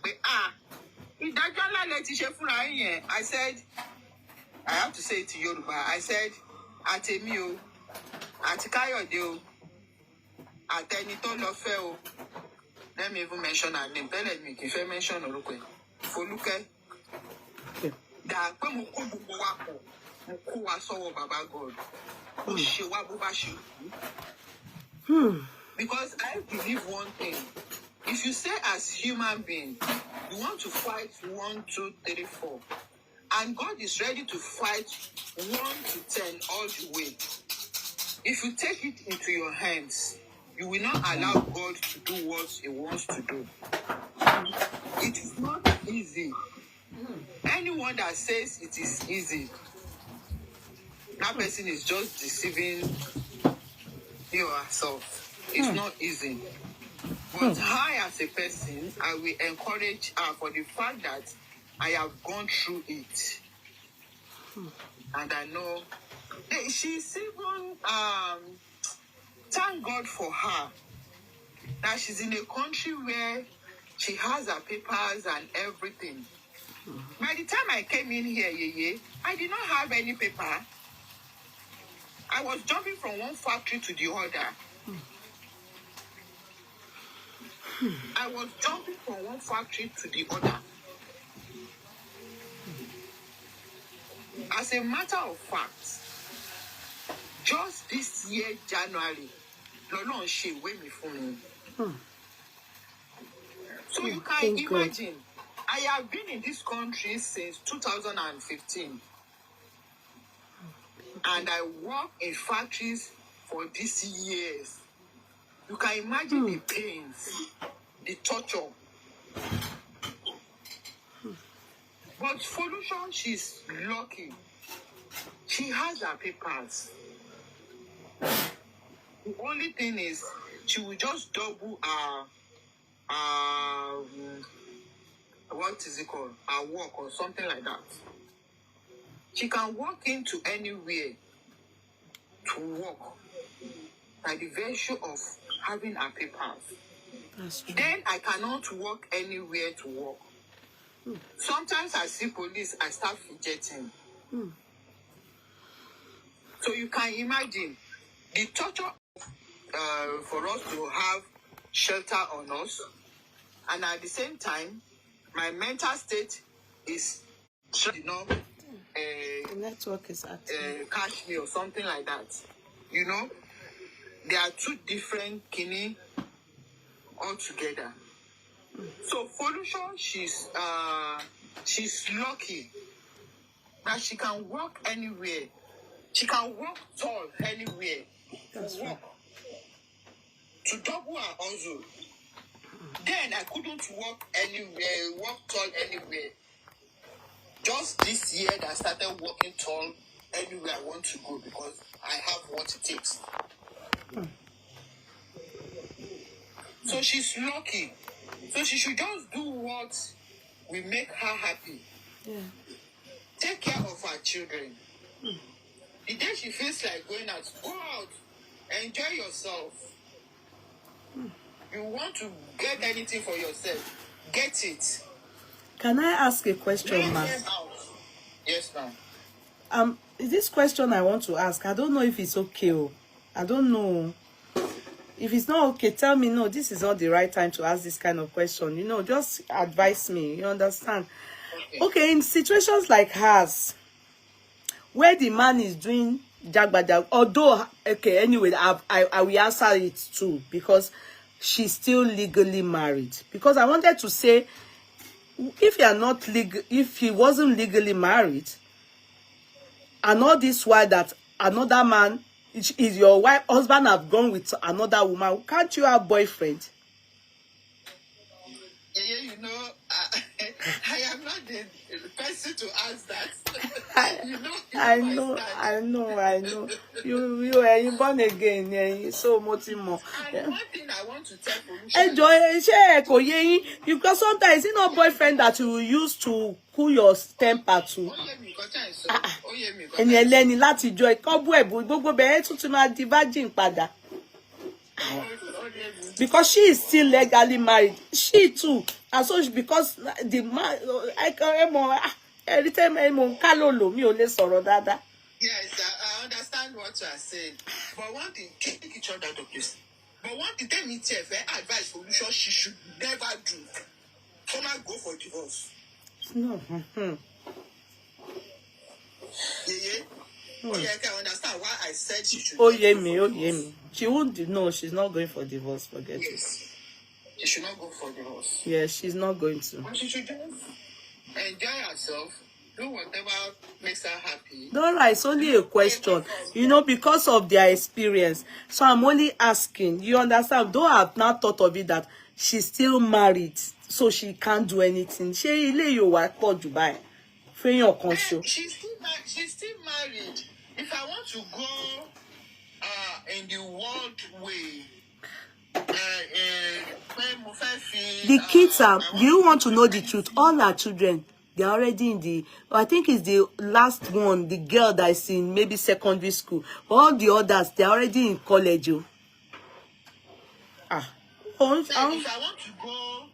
I said, I have to say it to Yoruba. I said, Atemio, Atikayode, Atenito Lofeo. Let me even mention her name. Tell me if I mention Olukayode. Foluke. That when Baba God. Because I believe one thing. If you say as human being, you want to fight 1, 2, 3, 4, and God is ready to fight 1 to 10 all the way. If you take it into your hands, you will not allow God to do what He wants to do. It is not easy. Anyone that says it is easy, that person is just deceiving yourself. It's not easy. But I, as a person, I will encourage her for the fact that I have gone through it. And I know she's even, thank God for her, that she's in a country where she has her papers and everything. By the time I came in here, I did not have any paper. I was jumping from one factory to the other. I was jumping from one factory to the other. As a matter of fact, just this year, January, Lolo she wait me for me. So you can imagine, I have been in this country since 2015. And I work in factories for these years. You can imagine the pains, the torture. But Foluke, she's lucky. She has her papers. The only thing is, she will just double what is it called? A walk or something like that. She can walk into anywhere to walk by the virtue of having her papers. That's true. Then I cannot walk anywhere to walk. Sometimes I see police, I start fidgeting. So you can imagine the torture for us to have shelter on us, and at the same time, my mental state is, The network is active. catch me or something like that. You know, there are two different kidney altogether. So Foluke, she's lucky that she can walk anywhere. She can walk tall anywhere. That's to walk. To double her hustle. Then I couldn't walk anywhere, walk tall anywhere. Just this year that I started walking tall anywhere I want to go because I have what it takes. So she's lucky. So she should just do what will make her happy. Yeah. Take care of her children. The day she feels like going out, go out. Enjoy yourself. You want to get anything for yourself, get it. Can I ask a question, ma'am? Yes, ma'am. This question I want to ask, I don't know if it's okay. I don't know. If it's not okay, tell me, no, this is not the right time to ask this kind of question. You know, just advise me. You understand? Okay, in situations like hers, where the man is doing jagbada, although, okay, anyway, I will answer it too, because she's still legally married. Because I wanted to say, if you are not legal, if he wasn't legally married, and all this while that another man is your wife, husband have gone with another woman, can't you have boyfriend? Yeah, you know, I am not the person to ask that. I know. You born again, yeah, so much more. And one thing I want to tell Foluke, because sometimes it's not boyfriend that you will use to cool your temper to. And you learn láti joy. Kobu ebu gbogbo be tún ti máa di virgin padà. Because she is still legally married. She too. And so because the man, every time I'm kalolo, mi ò lè sọ̀rọ̀ dáadáa. Yes, I understand what you are saying. But one thing, take each other to place. But one thing, tell me, advice for Foluke, she should never do. Come and go for divorce. No. Yeah. Okay, I can understand why I said she should. Me. She won't. No, she's not going for divorce. Forget it. Yes. She should not go for divorce. Yeah, she's not going to. But she should just enjoy herself, do whatever makes her happy. Dora, it's only a question, you know, because of their experience. So I'm only asking. You understand? Though I've not thought of it that she's still married, so she can't do anything. She lay your work for Dubai. She's still married. If I want to go in the world way, the kids are, do you want to know the truth? All our children, they're already in the, I think it's the last one, the girl that is in maybe secondary school. But all the others, they're already in college. If I want to go,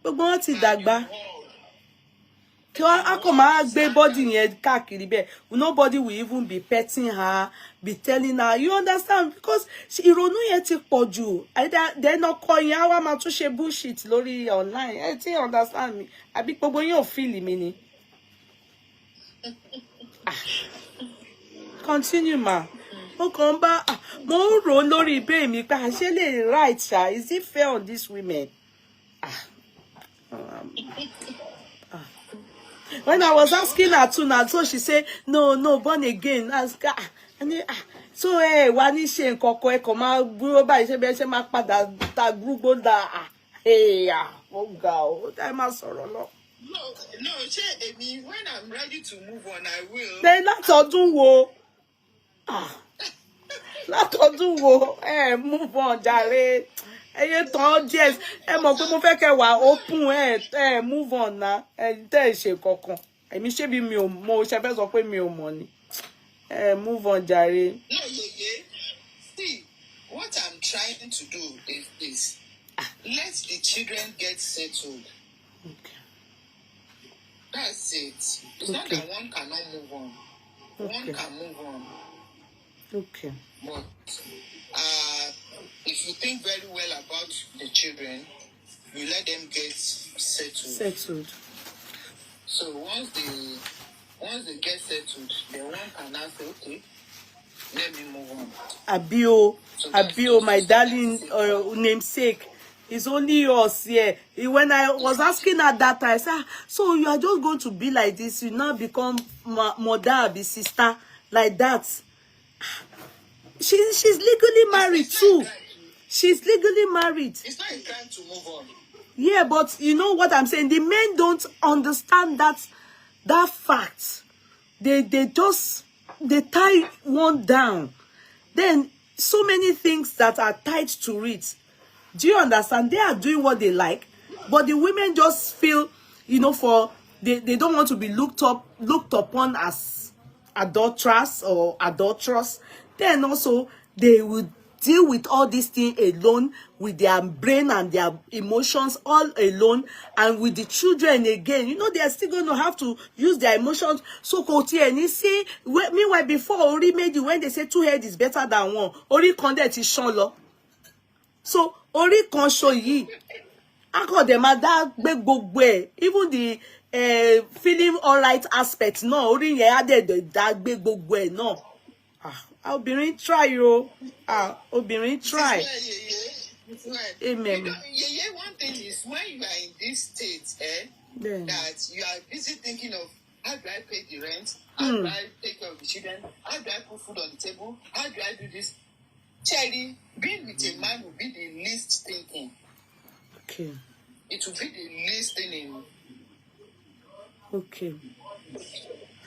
nobody will even be petting her, be telling her. You understand? Because they're not calling her to bullshit lori online. You understand me? I be feeling me. Continue, ma. Come back. More lori pay me. Right, sir. Is it fair on these women? When I was asking her to now, so she said, no, born again. So, wani she nkoko koma buro ba ise be se ma pada ta gbugbo da. Oh God, I must sorrow no. No, when I'm ready to move on, I will. Then that's odun wo. That's odun wo. Move on, jare. Eye ton yes. Ẹ mọ̀ pé mo fẹ́ kẹ́ wà open move on na. Tẹ́ ṣe kankan. Èmi ṣe bí mi ò mo ṣe fẹ́ sọ pé mi ò mọ̀ ni. Move on jàre. No, yeah. See, what I'm trying to do is this. Let the children get settled. Okay. That's it. It's not that one cannot move on. One can move on. Okay. But if you think very well about the children, you let them get settled. So once they get settled, then one can now say, okay, let me move on. Abio, my darling namesake. It's only us here. When I was asking her that time, I said, so you are just going to be like this, you now become mother, be sister, like that. She's legally married too. She's legally married. It's not a crime to move on. Yeah, but you know what I'm saying? The men don't understand that fact. They tie one down. Then so many things that are tied to it. Do you understand? They are doing what they like, but the women just feel, you know, they don't want to be looked upon as adulterers or adulterous. Then also they will deal with all these things alone, with their brain and their emotions all alone, and with the children again. You know, they are still going to have to use their emotions. So and you see, meanwhile, before Ori made you, when they say two heads is better than one, Ori condet is sholo. So Ori kan show yi. Ako dem ada gbe gbogbo e. Even the feeling all right aspect no, Ori yen ade da gbe gbogbo e no. Obìnrin try o. Obìnrin try. Amen. One thing is when you are in this state, that you are busy thinking of how do I pay the rent? How do I take care of the children? How do I put food on the table? How do I do this? Cherry, being with a man will be the least thinking. Okay. It will be the least thinking. Okay.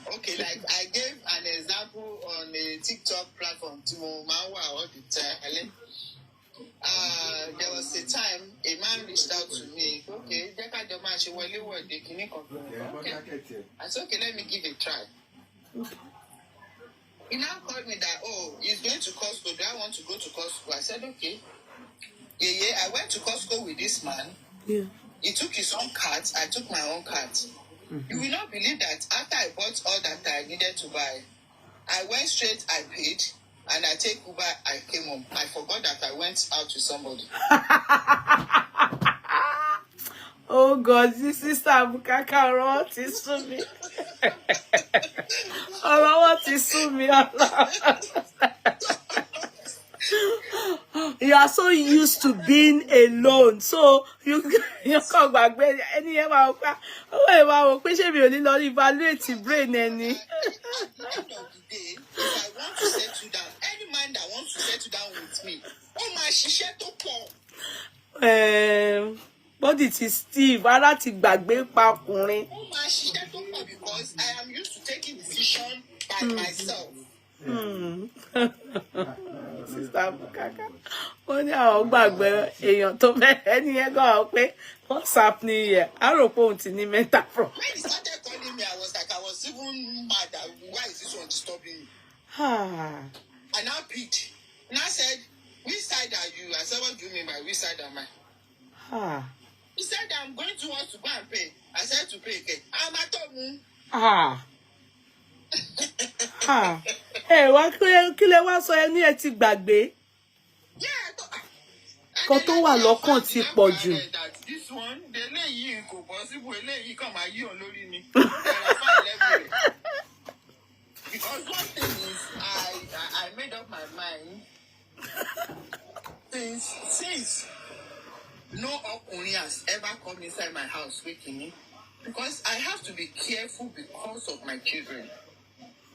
Okay, like I gave an example on a TikTok platform, Timo Mawa all the time. There was a time a man reached out to me. Okay, I said, okay, let me give it a try. Okay. He now called me that, he's going to Costco. Do I want to go to Costco? I said, okay. Yeah. I went to Costco with this man. Yeah. He took his own cart. I took my own cart. You will not believe that after I bought all that I needed to buy, I went straight, I paid, and I take Uber, I came home. I forgot that I went out with somebody. Oh God, this sister Abukaka, what is to me? What is to me? You are so used to being alone, so you can't back any about evaluate brain any. At the end of the day, if I want to settle down, any man that wants to settle down with me, my shisha to pour. But it is Steve. Ara ti gbàgbé pa ọkùnrin. My shisha to pour because I am used to taking decision by myself. Sister Bukaka. Wọ́n ní àwọn gbàgbé èèyàn tó fẹ́ ẹni yẹn gan pé what's happening here? I rò pé òun ti ní mental problem. When he started calling me, I was even mad that why is this one disturbing me? I now picked. And I said, which side are you? I said, what do you mean by which side am I? He said, I'm going to want to go and pay. I said to pay again. I'm at home. Wá kí lẹ wá sọ ẹni ẹ ti gbàgbé. Kan tó wà lọ́kàn ti pọ̀ jù. This one, the eléyìí kò possible, eléyìí kàn máa yí ọ lórí ni. Because one thing is, I made up my mind since no ọkùnrin has ever come inside my house waking me, because I have to be careful because of my children.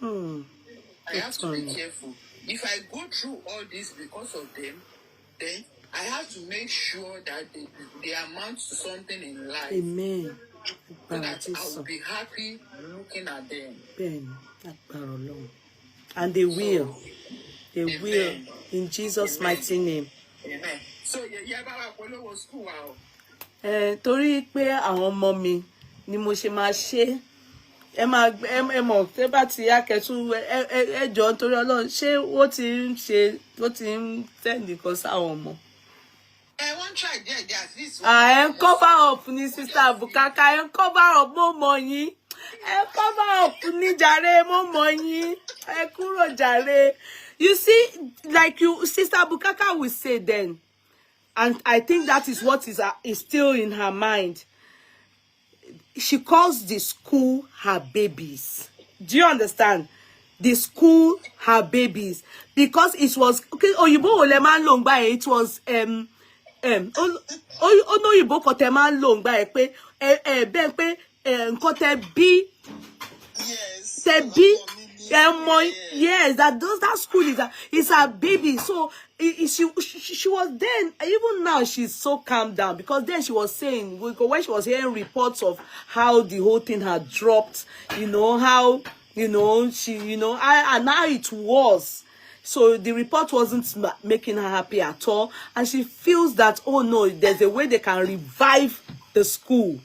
I have to be careful. If I go through all this because of them, then I have to make sure that they amount to something in life. Amen. So that I will be happy looking at them. And they will. They will. In Jesus' mighty name. Amen. So yeah, Baba Polo was school. Wow. Torí pé àwọn ọmọ mi ni mo ṣe máa ṣe. Ẹ mọ̀ tẹ́ bá ti yá kẹ́tù ẹ jọ̀ọ́ nítorí Ọlọ́run ṣé ó ti ń send nǹkan sáwọn ọmọ. I won't try there at least. Ẹ ń cover up ní sister Bukaka, ẹ ń cover up mo mọ̀ yín. Ẹ cover up ní jàre mo mọ̀ yín. Ẹ kúrò jàre. You see, like sister Bukaka will say then, and I think that is what is still in her mind. She calls the school her babies. Do you understand? The school her babies, because it was okay. Oyibo ole man long by it was Oyibo kote man long by pé ben pé nǹkan tẹ́ bí. Yes. Tẹ́ bí. Yes, that school is her baby. So she was then, even now she's so calmed down, because then she was saying, when she was hearing reports of how the whole thing had dropped, how she and how it was. So the report wasn't making her happy at all, and she feels that, oh no, there's a way they can revive the school,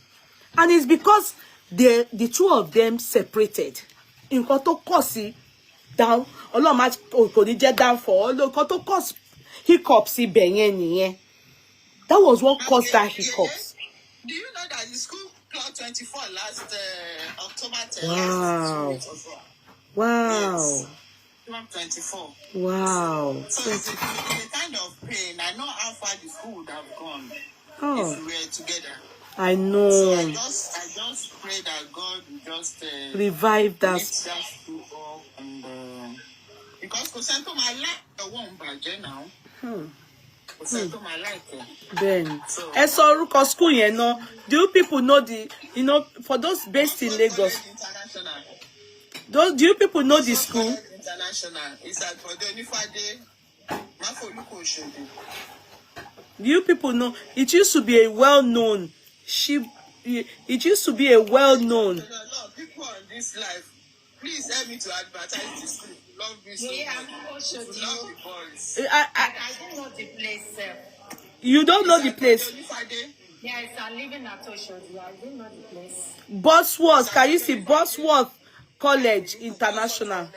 and it's because the two of them separated. Nǹkan tó cause down, Ọlọ́run má kò ní jẹ́ down for nǹkan tó cause hiccups ibẹ̀ yẹn nìyẹn. That was what caused that hiccups. Do you know that the school clocked 24 last October 10th? Wow. Wow. Yes. 24. Wow. So it's a kind of pain. I know how far the school would have gone if we were together. I know. So I just pray that God will just revive that. Lift that school up, and because Kosento my life the one budget now. Kosento my life. Then, so orúkọ school yẹn náà. Do you people know for those based in Lagos? Do you people know the school? International. It's at Foluke Daramola. Do you people know? It used to be a well-known. It used to be a well-known. People on this life, please help me to advertise this school. Love this school. Love the boys. I don't know the place. You don't know the place. Yes, I'm living at Oshodi. I don't know the place. Bosworth, can you see Bosworth College International?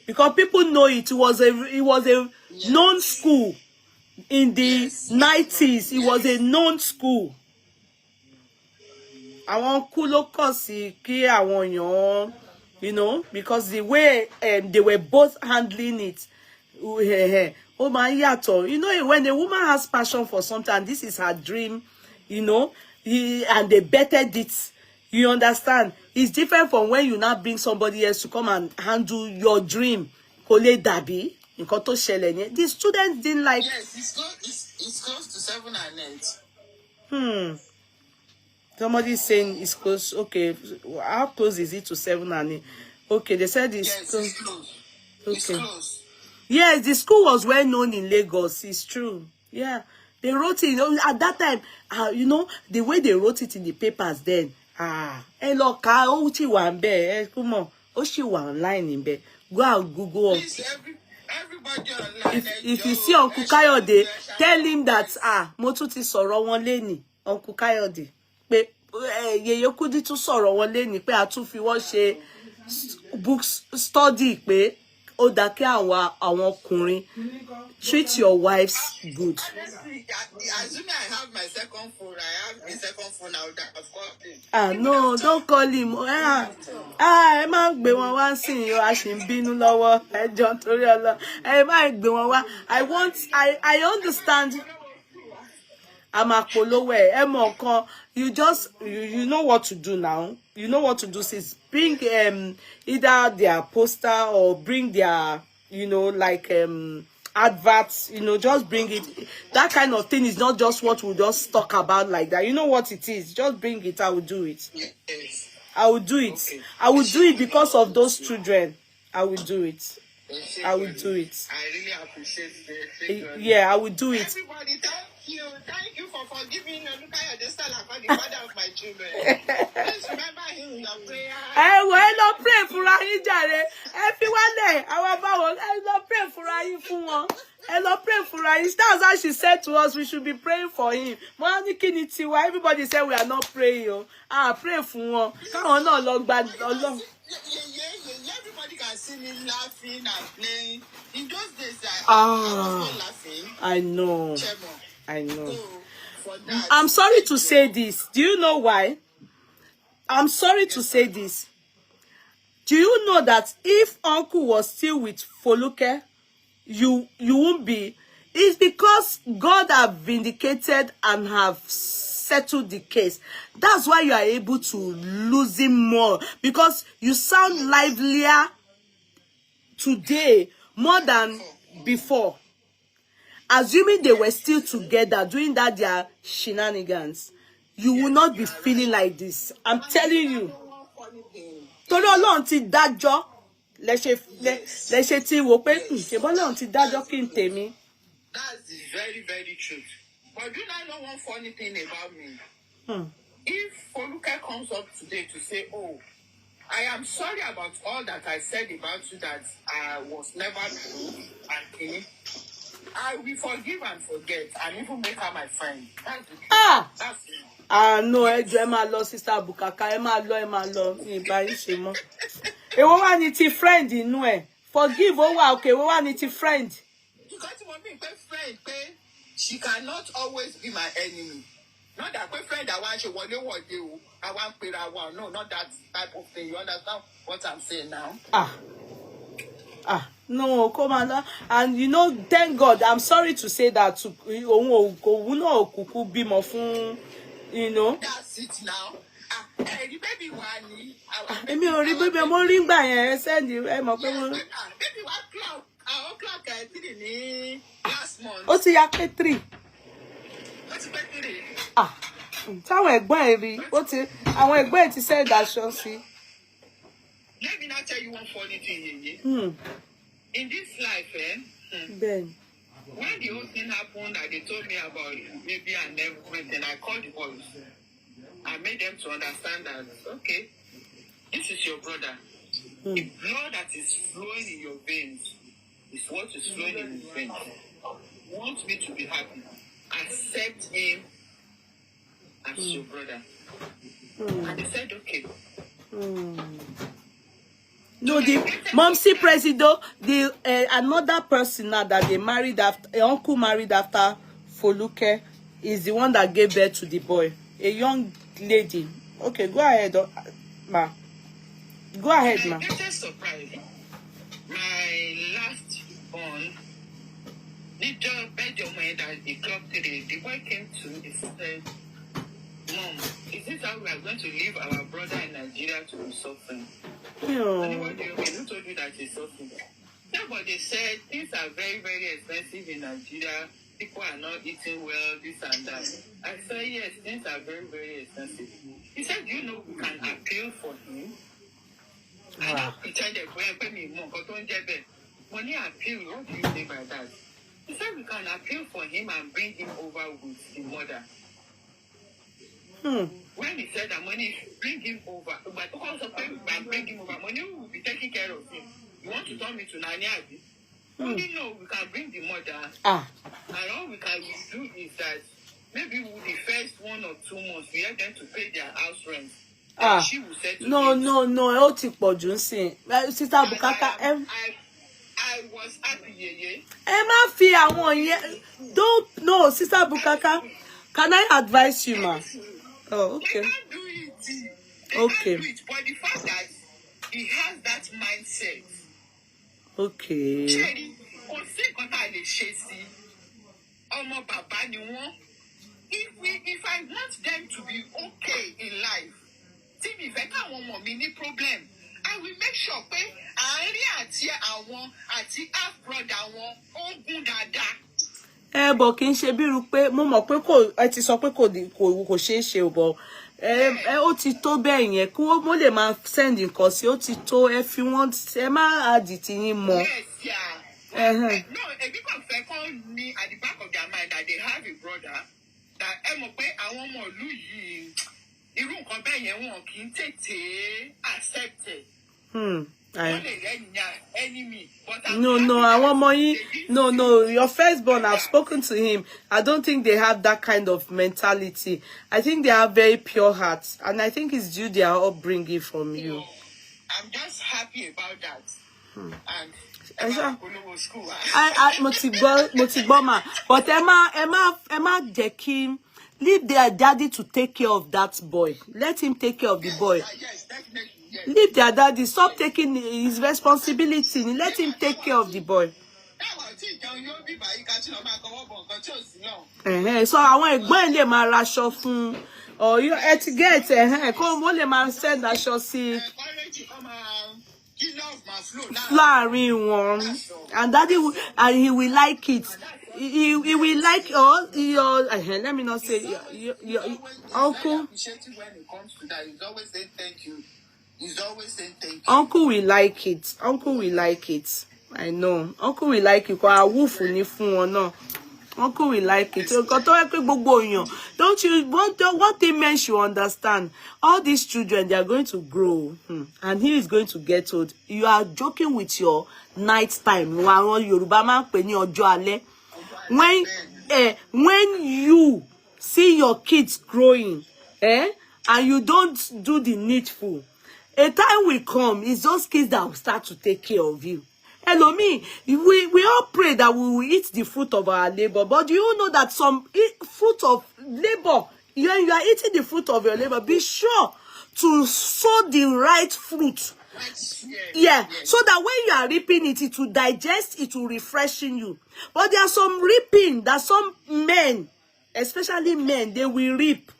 Because people know it was a known school. In the 90s, it was a known school. Àwọn kú ló kàn sí kí àwọn èèyàn, because the way they were both handling it, ó máa ń yàtọ̀. When a woman has passion for something, and this is her dream, and they bettered it, you understand? It's different from when you now bring somebody else to come and handle your dream. Kò lè dàbí. The students didn't like. Yes, it's close to 7 and 8. Somebody's saying it's close. Okay, how close is it to 7 and 8? Okay, they said it's close. It's close. Okay. It's close. Yes, the school was well known in Lagos. It's true. Yeah, they wrote it at that time. The way they wrote it in the papers then. Come on, online in bed. Go and Google. Please, everybody online. If you see Uncle Kayode, tell him that mo tún ti sọ̀rọ̀ wọn lẹ́ni, Uncle Kayode, pé Yeye Kudi tún sọ̀rọ̀ wọn lẹ́ni, pé a tún fi wọ́n ṣe books study, pé ó dá kí àwọn ọkùnrin treat your wives good. Assuming I have my second phone, I would have called him. No, don't call him. Ẹ má gbé wọn wá sí i, a ṣì ń bínú lọ́wọ́. Ẹ jọ̀ọ́ nítorí Ọlọ́run. Ẹ má gbé wọn wá. I understand. I'm a polówó ẹ. Ẹ mọ̀ nǹkan. You know what to do now. You know what to do, sis. Bring either their poster or bring their adverts, just bring it. That kind of thing is not just what we just talk about like that. You know what it is. Just bring it. I will do it. Yes. I will do it. Okay. I will do it because of those children. I will do it. I will do it. I really appreciate it. Yeah, I will do it. Everybody, thank you. Thank you for forgiving Olukayode Salako, the father of my children. Please remember him in your prayer. Ẹ lọ pray fúnra yín jàre. Ẹ fi wálẹ̀ àwọn báwo. Ẹ lọ pray fúnra yín fún wọn. Ẹ Hello, pray for him. That's how she said to us we should be praying for him. Everybody said we are not praying. Pray for him. Come on, Lord, bad. Everybody can see me laughing and playing. In those days, I was not laughing. I know. Chemo. I know. So, for that, I'm sorry to say this. Do you know why? I'm sorry to say this. Do you know that if Uncle was still with Foluke, you won't be? It's because God have vindicated and have settled the case. That's why you are able to lose him more, because you sound livelier today more than before. Assuming they were still together doing that their shenanigans, you will not be feeling like this. I'm telling you. Torí Ọlọ́run ti dájọ́ lẹ ṣe ti wò pé ṣe bọ́lọ́run ti dájọ́ kí n tèmi. That's the very, very truth. But do you know one funny thing about me? If Foluke comes up today to say, oh, I am sorry about all that I said about you that I was never true and clean, I will forgive and forget and even make her my friend. That's the truth. That's it. No, ẹ máa lọ Sister Bukaka, ẹ máa lọ ní ìbáyìí ṣe mọ́. Èwo wá ní ti friend inú ẹ̀. Forgive ó wà okay, èwo wá ní ti friend. Because what mean friend, she cannot always be my enemy. Not that friend I want you wọlé wọ̀de o, I want pera wa. No, not that type of thing. You understand what I'm saying now? No, come on. And you know, thank God, I'm sorry to say that òun náà kúkú bímọ fún, you know. That's it now. The baby one. Èmi ò rí baby mo rí gbà yẹn send ẹ mọ̀ pé mo. Baby 1 o'clock 3 last month. Ó ti ya pé 3. Ó ti pé 3. Táwọn ẹ̀gbọ́n ẹ̀ rí, àwọn ẹ̀gbọ́n ẹ̀ ti send aṣọ sí. Let me now tell you one funny thing, in this life, Ben. When the whole thing happened that they told me about baby and everything, I called the boys. I made them to understand that, okay, this is your brother. The blood that is flowing in your veins is what is flowing in his veins. You want me to be happy? Accept him as your brother. And they said, okay. No, the Momsi Presido, the another person now that they married after, uncle married after Foluke, is the one that gave birth to the boy, a young lady. Okay, go ahead, ma. Go ahead, ma. My greatest surprise, my last born, the job bed your mind at the club today. The boy came to me and said, Mom, is this how we are going to leave our brother in Nigeria to be suffering? Who told you that he's suffering? Yeah, but they said things are very, very expensive in Nigeria. People are not eating well, this and that. I said, yes, things are very, very expensive. He said, you know, we can appeal for him. And I pretended, money appeal, what do you mean by that? He said, we can appeal for him and bring him over with the mother. When he said that money, bring him over. But also bring him over. Money will be taking care of him. You want to turn me to Nanyadi? Only no, we can bring the mother. And all we can do is that maybe the first 1 or 2 months we have them to pay their house rent. She will say to no, ó ti pọ̀ jù ńsìn. Sister Bukaka, I was happy, ẹ má fi àwọn yẹn. Don't no, Sister Bukaka. Can I advise you, ma? Oh, okay. They can't do it. Okay. Can't do it. But the fact that he has that mindset. Okay. Jerry, kò sí nǹkan tá a lè ṣe sí. Ọmọ bàbá ni wọ́n. If I want them to be okay in life, tí mi fẹ́ káwọn ọmọ mi ní problem, I will make sure pé àárín àti àwọn àti half brother wọn ó gún dáadáa. Bọ̀ kì í ṣe bírú pé mo mọ̀ pé ẹ ti sọ pé kò ṣeé ṣe ò bọ̀ ó ti tó bẹ́ẹ̀ yẹn kí wọ́n lè máa send nǹkan sí ó ti tó ẹ fi wọ́n ẹ má àdìtì yín mọ́. No, èmi kàn fẹ́ kọ́ ní at the back of their mind that they have a brother that ẹ mọ̀ pé àwọn ọmọ ìlú yìí irú nǹkan bẹ́ẹ̀ yẹn wọn kì í tètè accept it. enemy. No, I want money. No, your firstborn, I've spoken to him. I don't think they have that kind of mentality. I think they have very pure hearts, and I think it's due their upbringing from you. I'm just happy about that. And Motiboma, but Emma Jekim, leave their daddy to take care of that boy. Let him take care of the boy. yes, definitely. Yes. Leave their daddy. Stop taking his responsibility. Let him take care of the boy. So I want to go and let my raṣọ fún, or you get come on, let my send aṣọ sí láàrin wọn, and daddy and he will like it. He will like your let me not say your uncle. He's always saying thank you. Uncle will like it. Uncle will like it. I know. Uncle will like it. Uncle will like it. Don't you want one thing men should understand? All these children, they are going to grow, and he is going to get old. You are joking with your night time. When you see your kids growing, and you don't do the needful, a time will come, it's those kids that will start to take care of you. Hello, me. We all pray that we will eat the fruit of our labor. But do you know that some fruit of labor, when you are eating the fruit of your labor, be sure to sow the right fruit. Yeah, so that when you are reaping it, it will digest, it will refreshing you. But there are some reaping that some men, especially men, they will reap.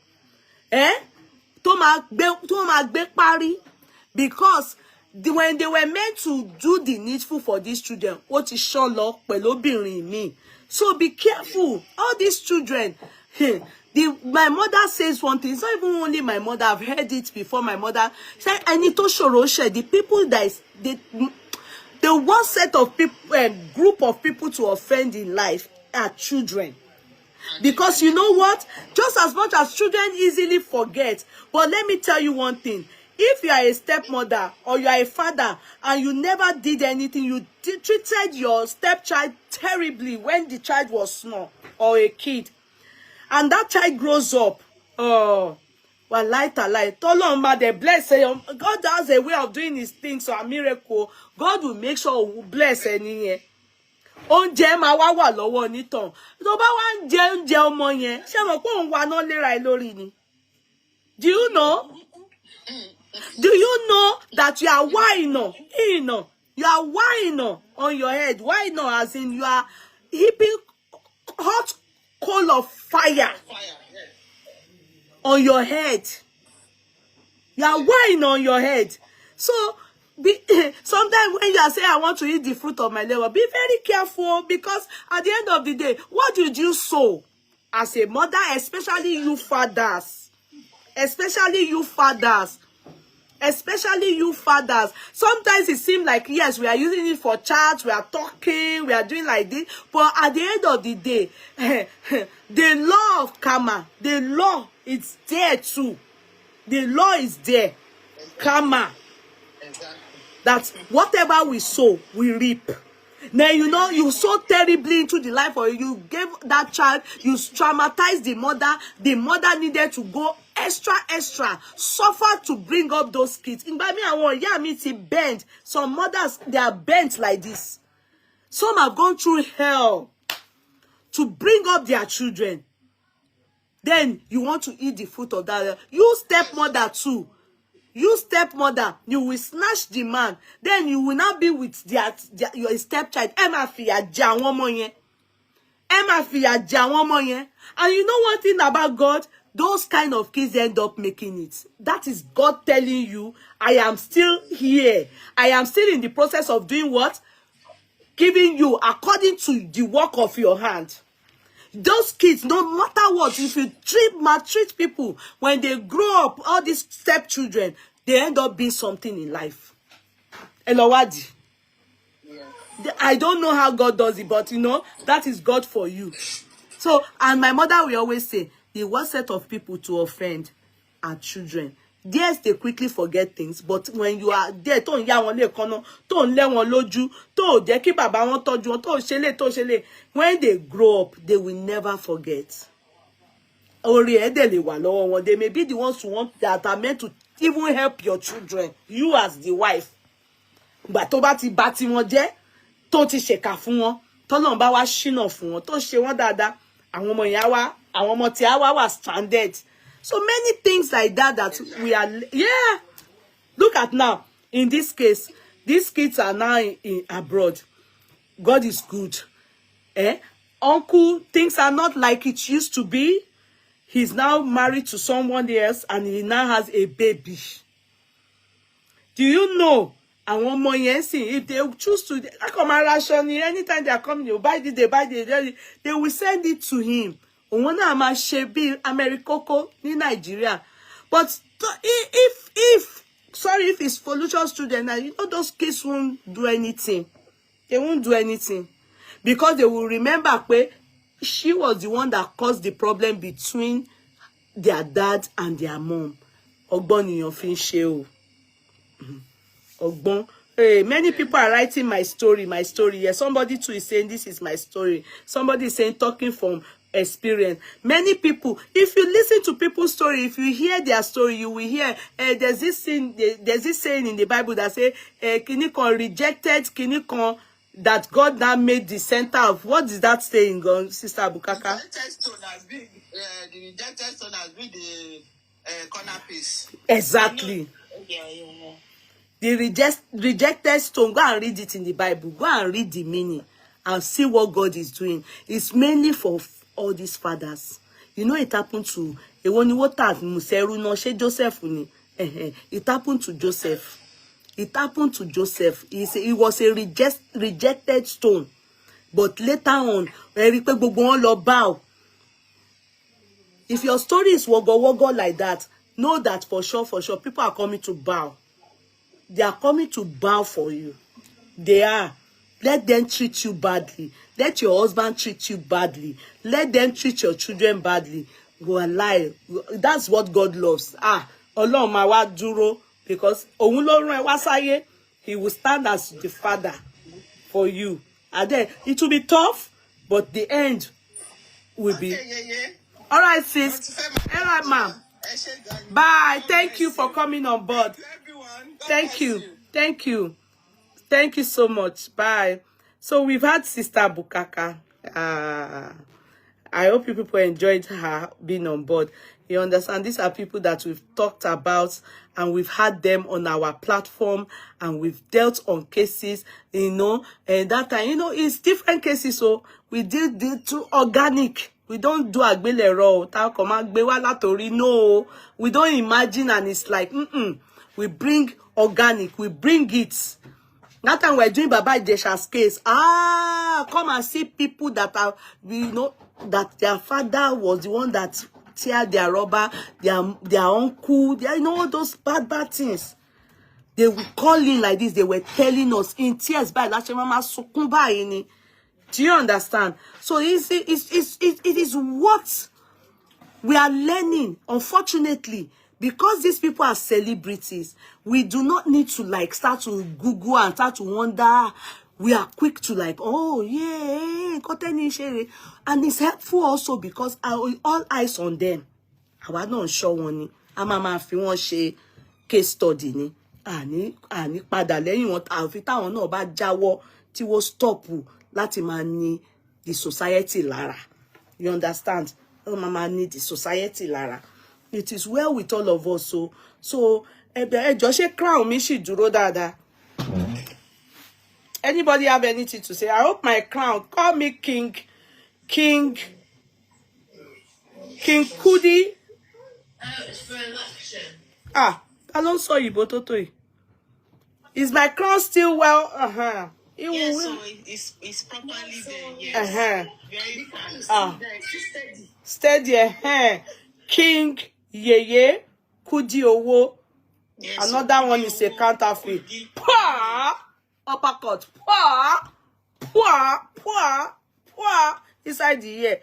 Because when they were meant to do the needful for these children, what is sholo pelobìnrin mi. So be careful. All these children, my mother says one thing. It's not even only my mother. I've heard it before. My mother said, "I need to shoroshe." The people that is the one set of people, group of people to offend in life are children. Because you know what? Just as much as children easily forget, but let me tell you one thing. If you are a stepmother or you are a father and you never did anything, you treated your stepchild terribly when the child was small or a kid, and that child grows up, well, light. Tolomba, they bless. God has a way of doing his things, so a miracle. God will make sure we bless any. Oúnjẹ máa wá wà lọ́wọ́ onítàn. Tó bá wá ń jẹ oúnjẹ ọmọ yẹn, ṣé mọ̀ pé òun wà náà léra ẹ lórí ni? Do you know? Do you know that you are whining? You are whining on your head. Whining as in you are heaping hot coal of fire on your head. You are whining on your head. So sometimes when you are saying, I want to eat the fruit of my labor, be very careful, because at the end of the day, what did you sow as a mother, especially you fathers? Especially you fathers. Sometimes it seems like, yes, we are using it for chats, we are talking, we are doing like this, but at the end of the day, the law of karma, the law is there too. The law is there. Karma. That whatever we sow, we reap. Now, you know, you so terribly into the life, or you gave that child, you traumatized the mother. The mother needed to go extra, suffer to bring up those kids. In Bami, I want, yeah, me to bend. Some mothers, they are bent like this. Some have gone through hell to bring up their children. Then you want to eat the fruit of that. You stepmother too. You stepmother, you will snatch the man. Then you will not be with your stepchild. And you know one thing about God? Those kind of kids end up making it. That is God telling you, I am still here. I am still in the process of doing what? Giving you according to the work of your hand. Those kids, no matter what, if you maltreat people, when they grow up, all these stepchildren, they end up being something in life. Elowadi. Yeah. I don't know how God does it, but you know, that is God for you. So, and my mother will always say, the one set of people to offend are children. Yes, they quickly forget things, but when you are there, tó ń yá wọn lẹ́ẹ̀kan, tó ń lé wọn lójú, tó jẹ́ kí bàbá wọn tọ́jú wọn, tó ṣe lè, when they grow up, they will never forget. Orí ẹ̀ dẹ̀ lè wà lọ́wọ́ wọn. They may be the ones who want that are meant to even help your children, you as the wife. But tó bá ti bà tí wọn jẹ́, tó ti ṣèkà fún wọn, tọ́lọ́run bá wá ṣínà fún wọn, tó ṣe wọ́n dáadáa, àwọn ọmọ yẹn wá, àwọn ọmọ tí a wá stranded. So many things like that we are, yeah. Look at now, in this case, these kids are now in abroad. God is good. Uncle, things are not like it used to be. He's now married to someone else and he now has a baby. Do you know? And one more yes, if they choose to, anytime they are coming, they buy this, they will send it to him. Americoco in Nigeria. But if it's Foluke's student, you know those kids won't do anything. They won't do anything. Because they will remember she was the one that caused the problem between their dad and their mom. Ogbon fin ṣe o. Ogbon. Hey, many people are writing my story. Yes, somebody too is saying this is my story. Somebody is saying talking from experience. Many people, if you listen to people's story, if you hear their story, you will hear there's this saying in the Bible that say kinikon rejected, kinikon that God now made the center of. What is that saying, Sister Bukaka? The rejected stone has been the corner piece. Exactly. Yeah. The rejected stone. Go and read it in the Bible. Go and read the meaning and see what God is doing. It's mainly for all these fathers. You know, it happened to Joseph. It happened to Joseph. It happened to Joseph. It was a rejected stone. But later on, bow. If your story is wogo like that, know that for sure, people are coming to bow. They are coming to bow for you. They are. Let them treat you badly. Let your husband treat you badly. Let them treat your children badly. Go and lie. That's what God loves. Ọlọ́run máa wá dúró, because òun ló rán ẹ wá sáyé. He will stand as the father for you. And then it will be tough, but the end will be. All right, sis. All right, ma'am. Bye. Thank you for coming on board. Thank you. Thank you so much. Bye. So we've had Sister Bukaka. I hope you people enjoyed her being on board. You understand? These are people that we've talked about and we've had them on our platform and we've dealt on cases, and that time, it's different cases. So we did to organic. We don't do agbelero. No, we don't imagine, and it's like, we bring organic. We bring it. That time we're doing Baba Ijesha's case. Come and see people that are, that their father was the one that tear their rubber, their uncle, those bad things. They would call in like this. They were telling us in tears by Mama Sukumba ini. Do you understand? So it is what we are learning, unfortunately, because these people are celebrities. We do not need to start to Google and start to wonder. We are quick to oh yeah, and it's helpful also because all eyes on them. Our not sure one. Mama fi won ṣe case study ni. Ani padà lẹ́yìn wọn àfi táwọn náà bá jáwọ́ tí wọ́n stop láti máa ní the society lára. You understand? Mama need the society lára. It is well with all of us. So ẹjọ́ ṣe crown mi ṣì dúró dáadáa. Anybody have anything to say? I hope my crown. Call me King Kudi. It's for election. I don't saw you, but is my crown still well? Yes, so it's properly there. Yes. Very fast. Steady. King Yeye Kudi Owo. Yes, another one is a counterfeit. Pa! Uppercut. Pa! Inside the ear.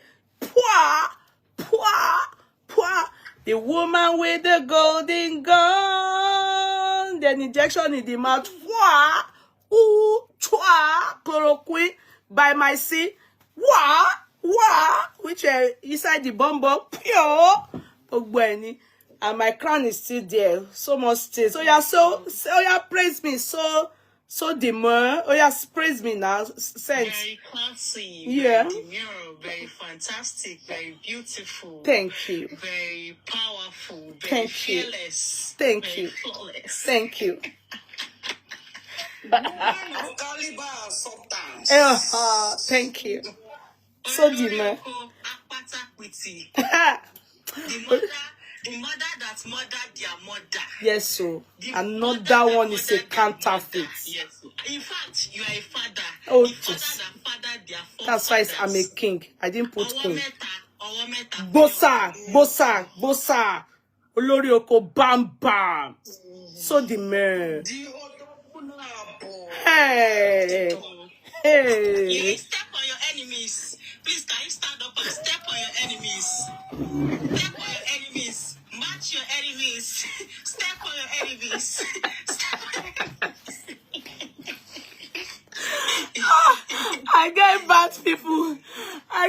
The woman with the golden gun. Then injection in the mouth. Wah! Ooh! Chwa! Chloroquine by my sea. Wah! Wah! Which inside the bumble. Pure! Ogweni. And my crown is still there. So much still. So yeah, praise me. So demure. Oh yeah, praise me now. Sense. Very classy. Yeah. Very demure. Very fantastic. Very beautiful. Thank you. Very powerful. Very Thank you. fearless. Thank very you. Flawless. Thank you. Woman of caliber and substance. Thank you. So demure. The mother that murdered their mother. Yes, so The another mother one that is a murdered their counterfeit. mother. Yes. In fact, you are a father. Oh, the father yes. that fathered their That's why forefathers. I'm a king. I didn't put queen. Owometa. Bosa. Olori oko bam bam. So demure. Hey. You step on your enemies. Please, can you stand up and step on your enemies? Step on your enemies. Match your enemies. Step on your enemies. Step on your enemies. I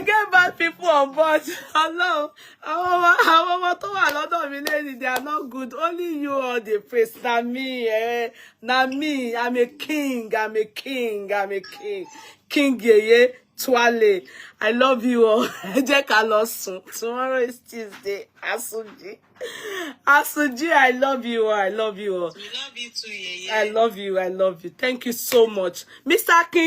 get bad people on board. Hello. Our to a lot of ladies, they are not good. Only you are the praise. Na me, na me. I'm a king. King Yeye Twale. I love you all. Tomorrow is Tuesday. Asuji, I love you all. We love you too, Yeye. I love you. Thank you so much. Mr. King.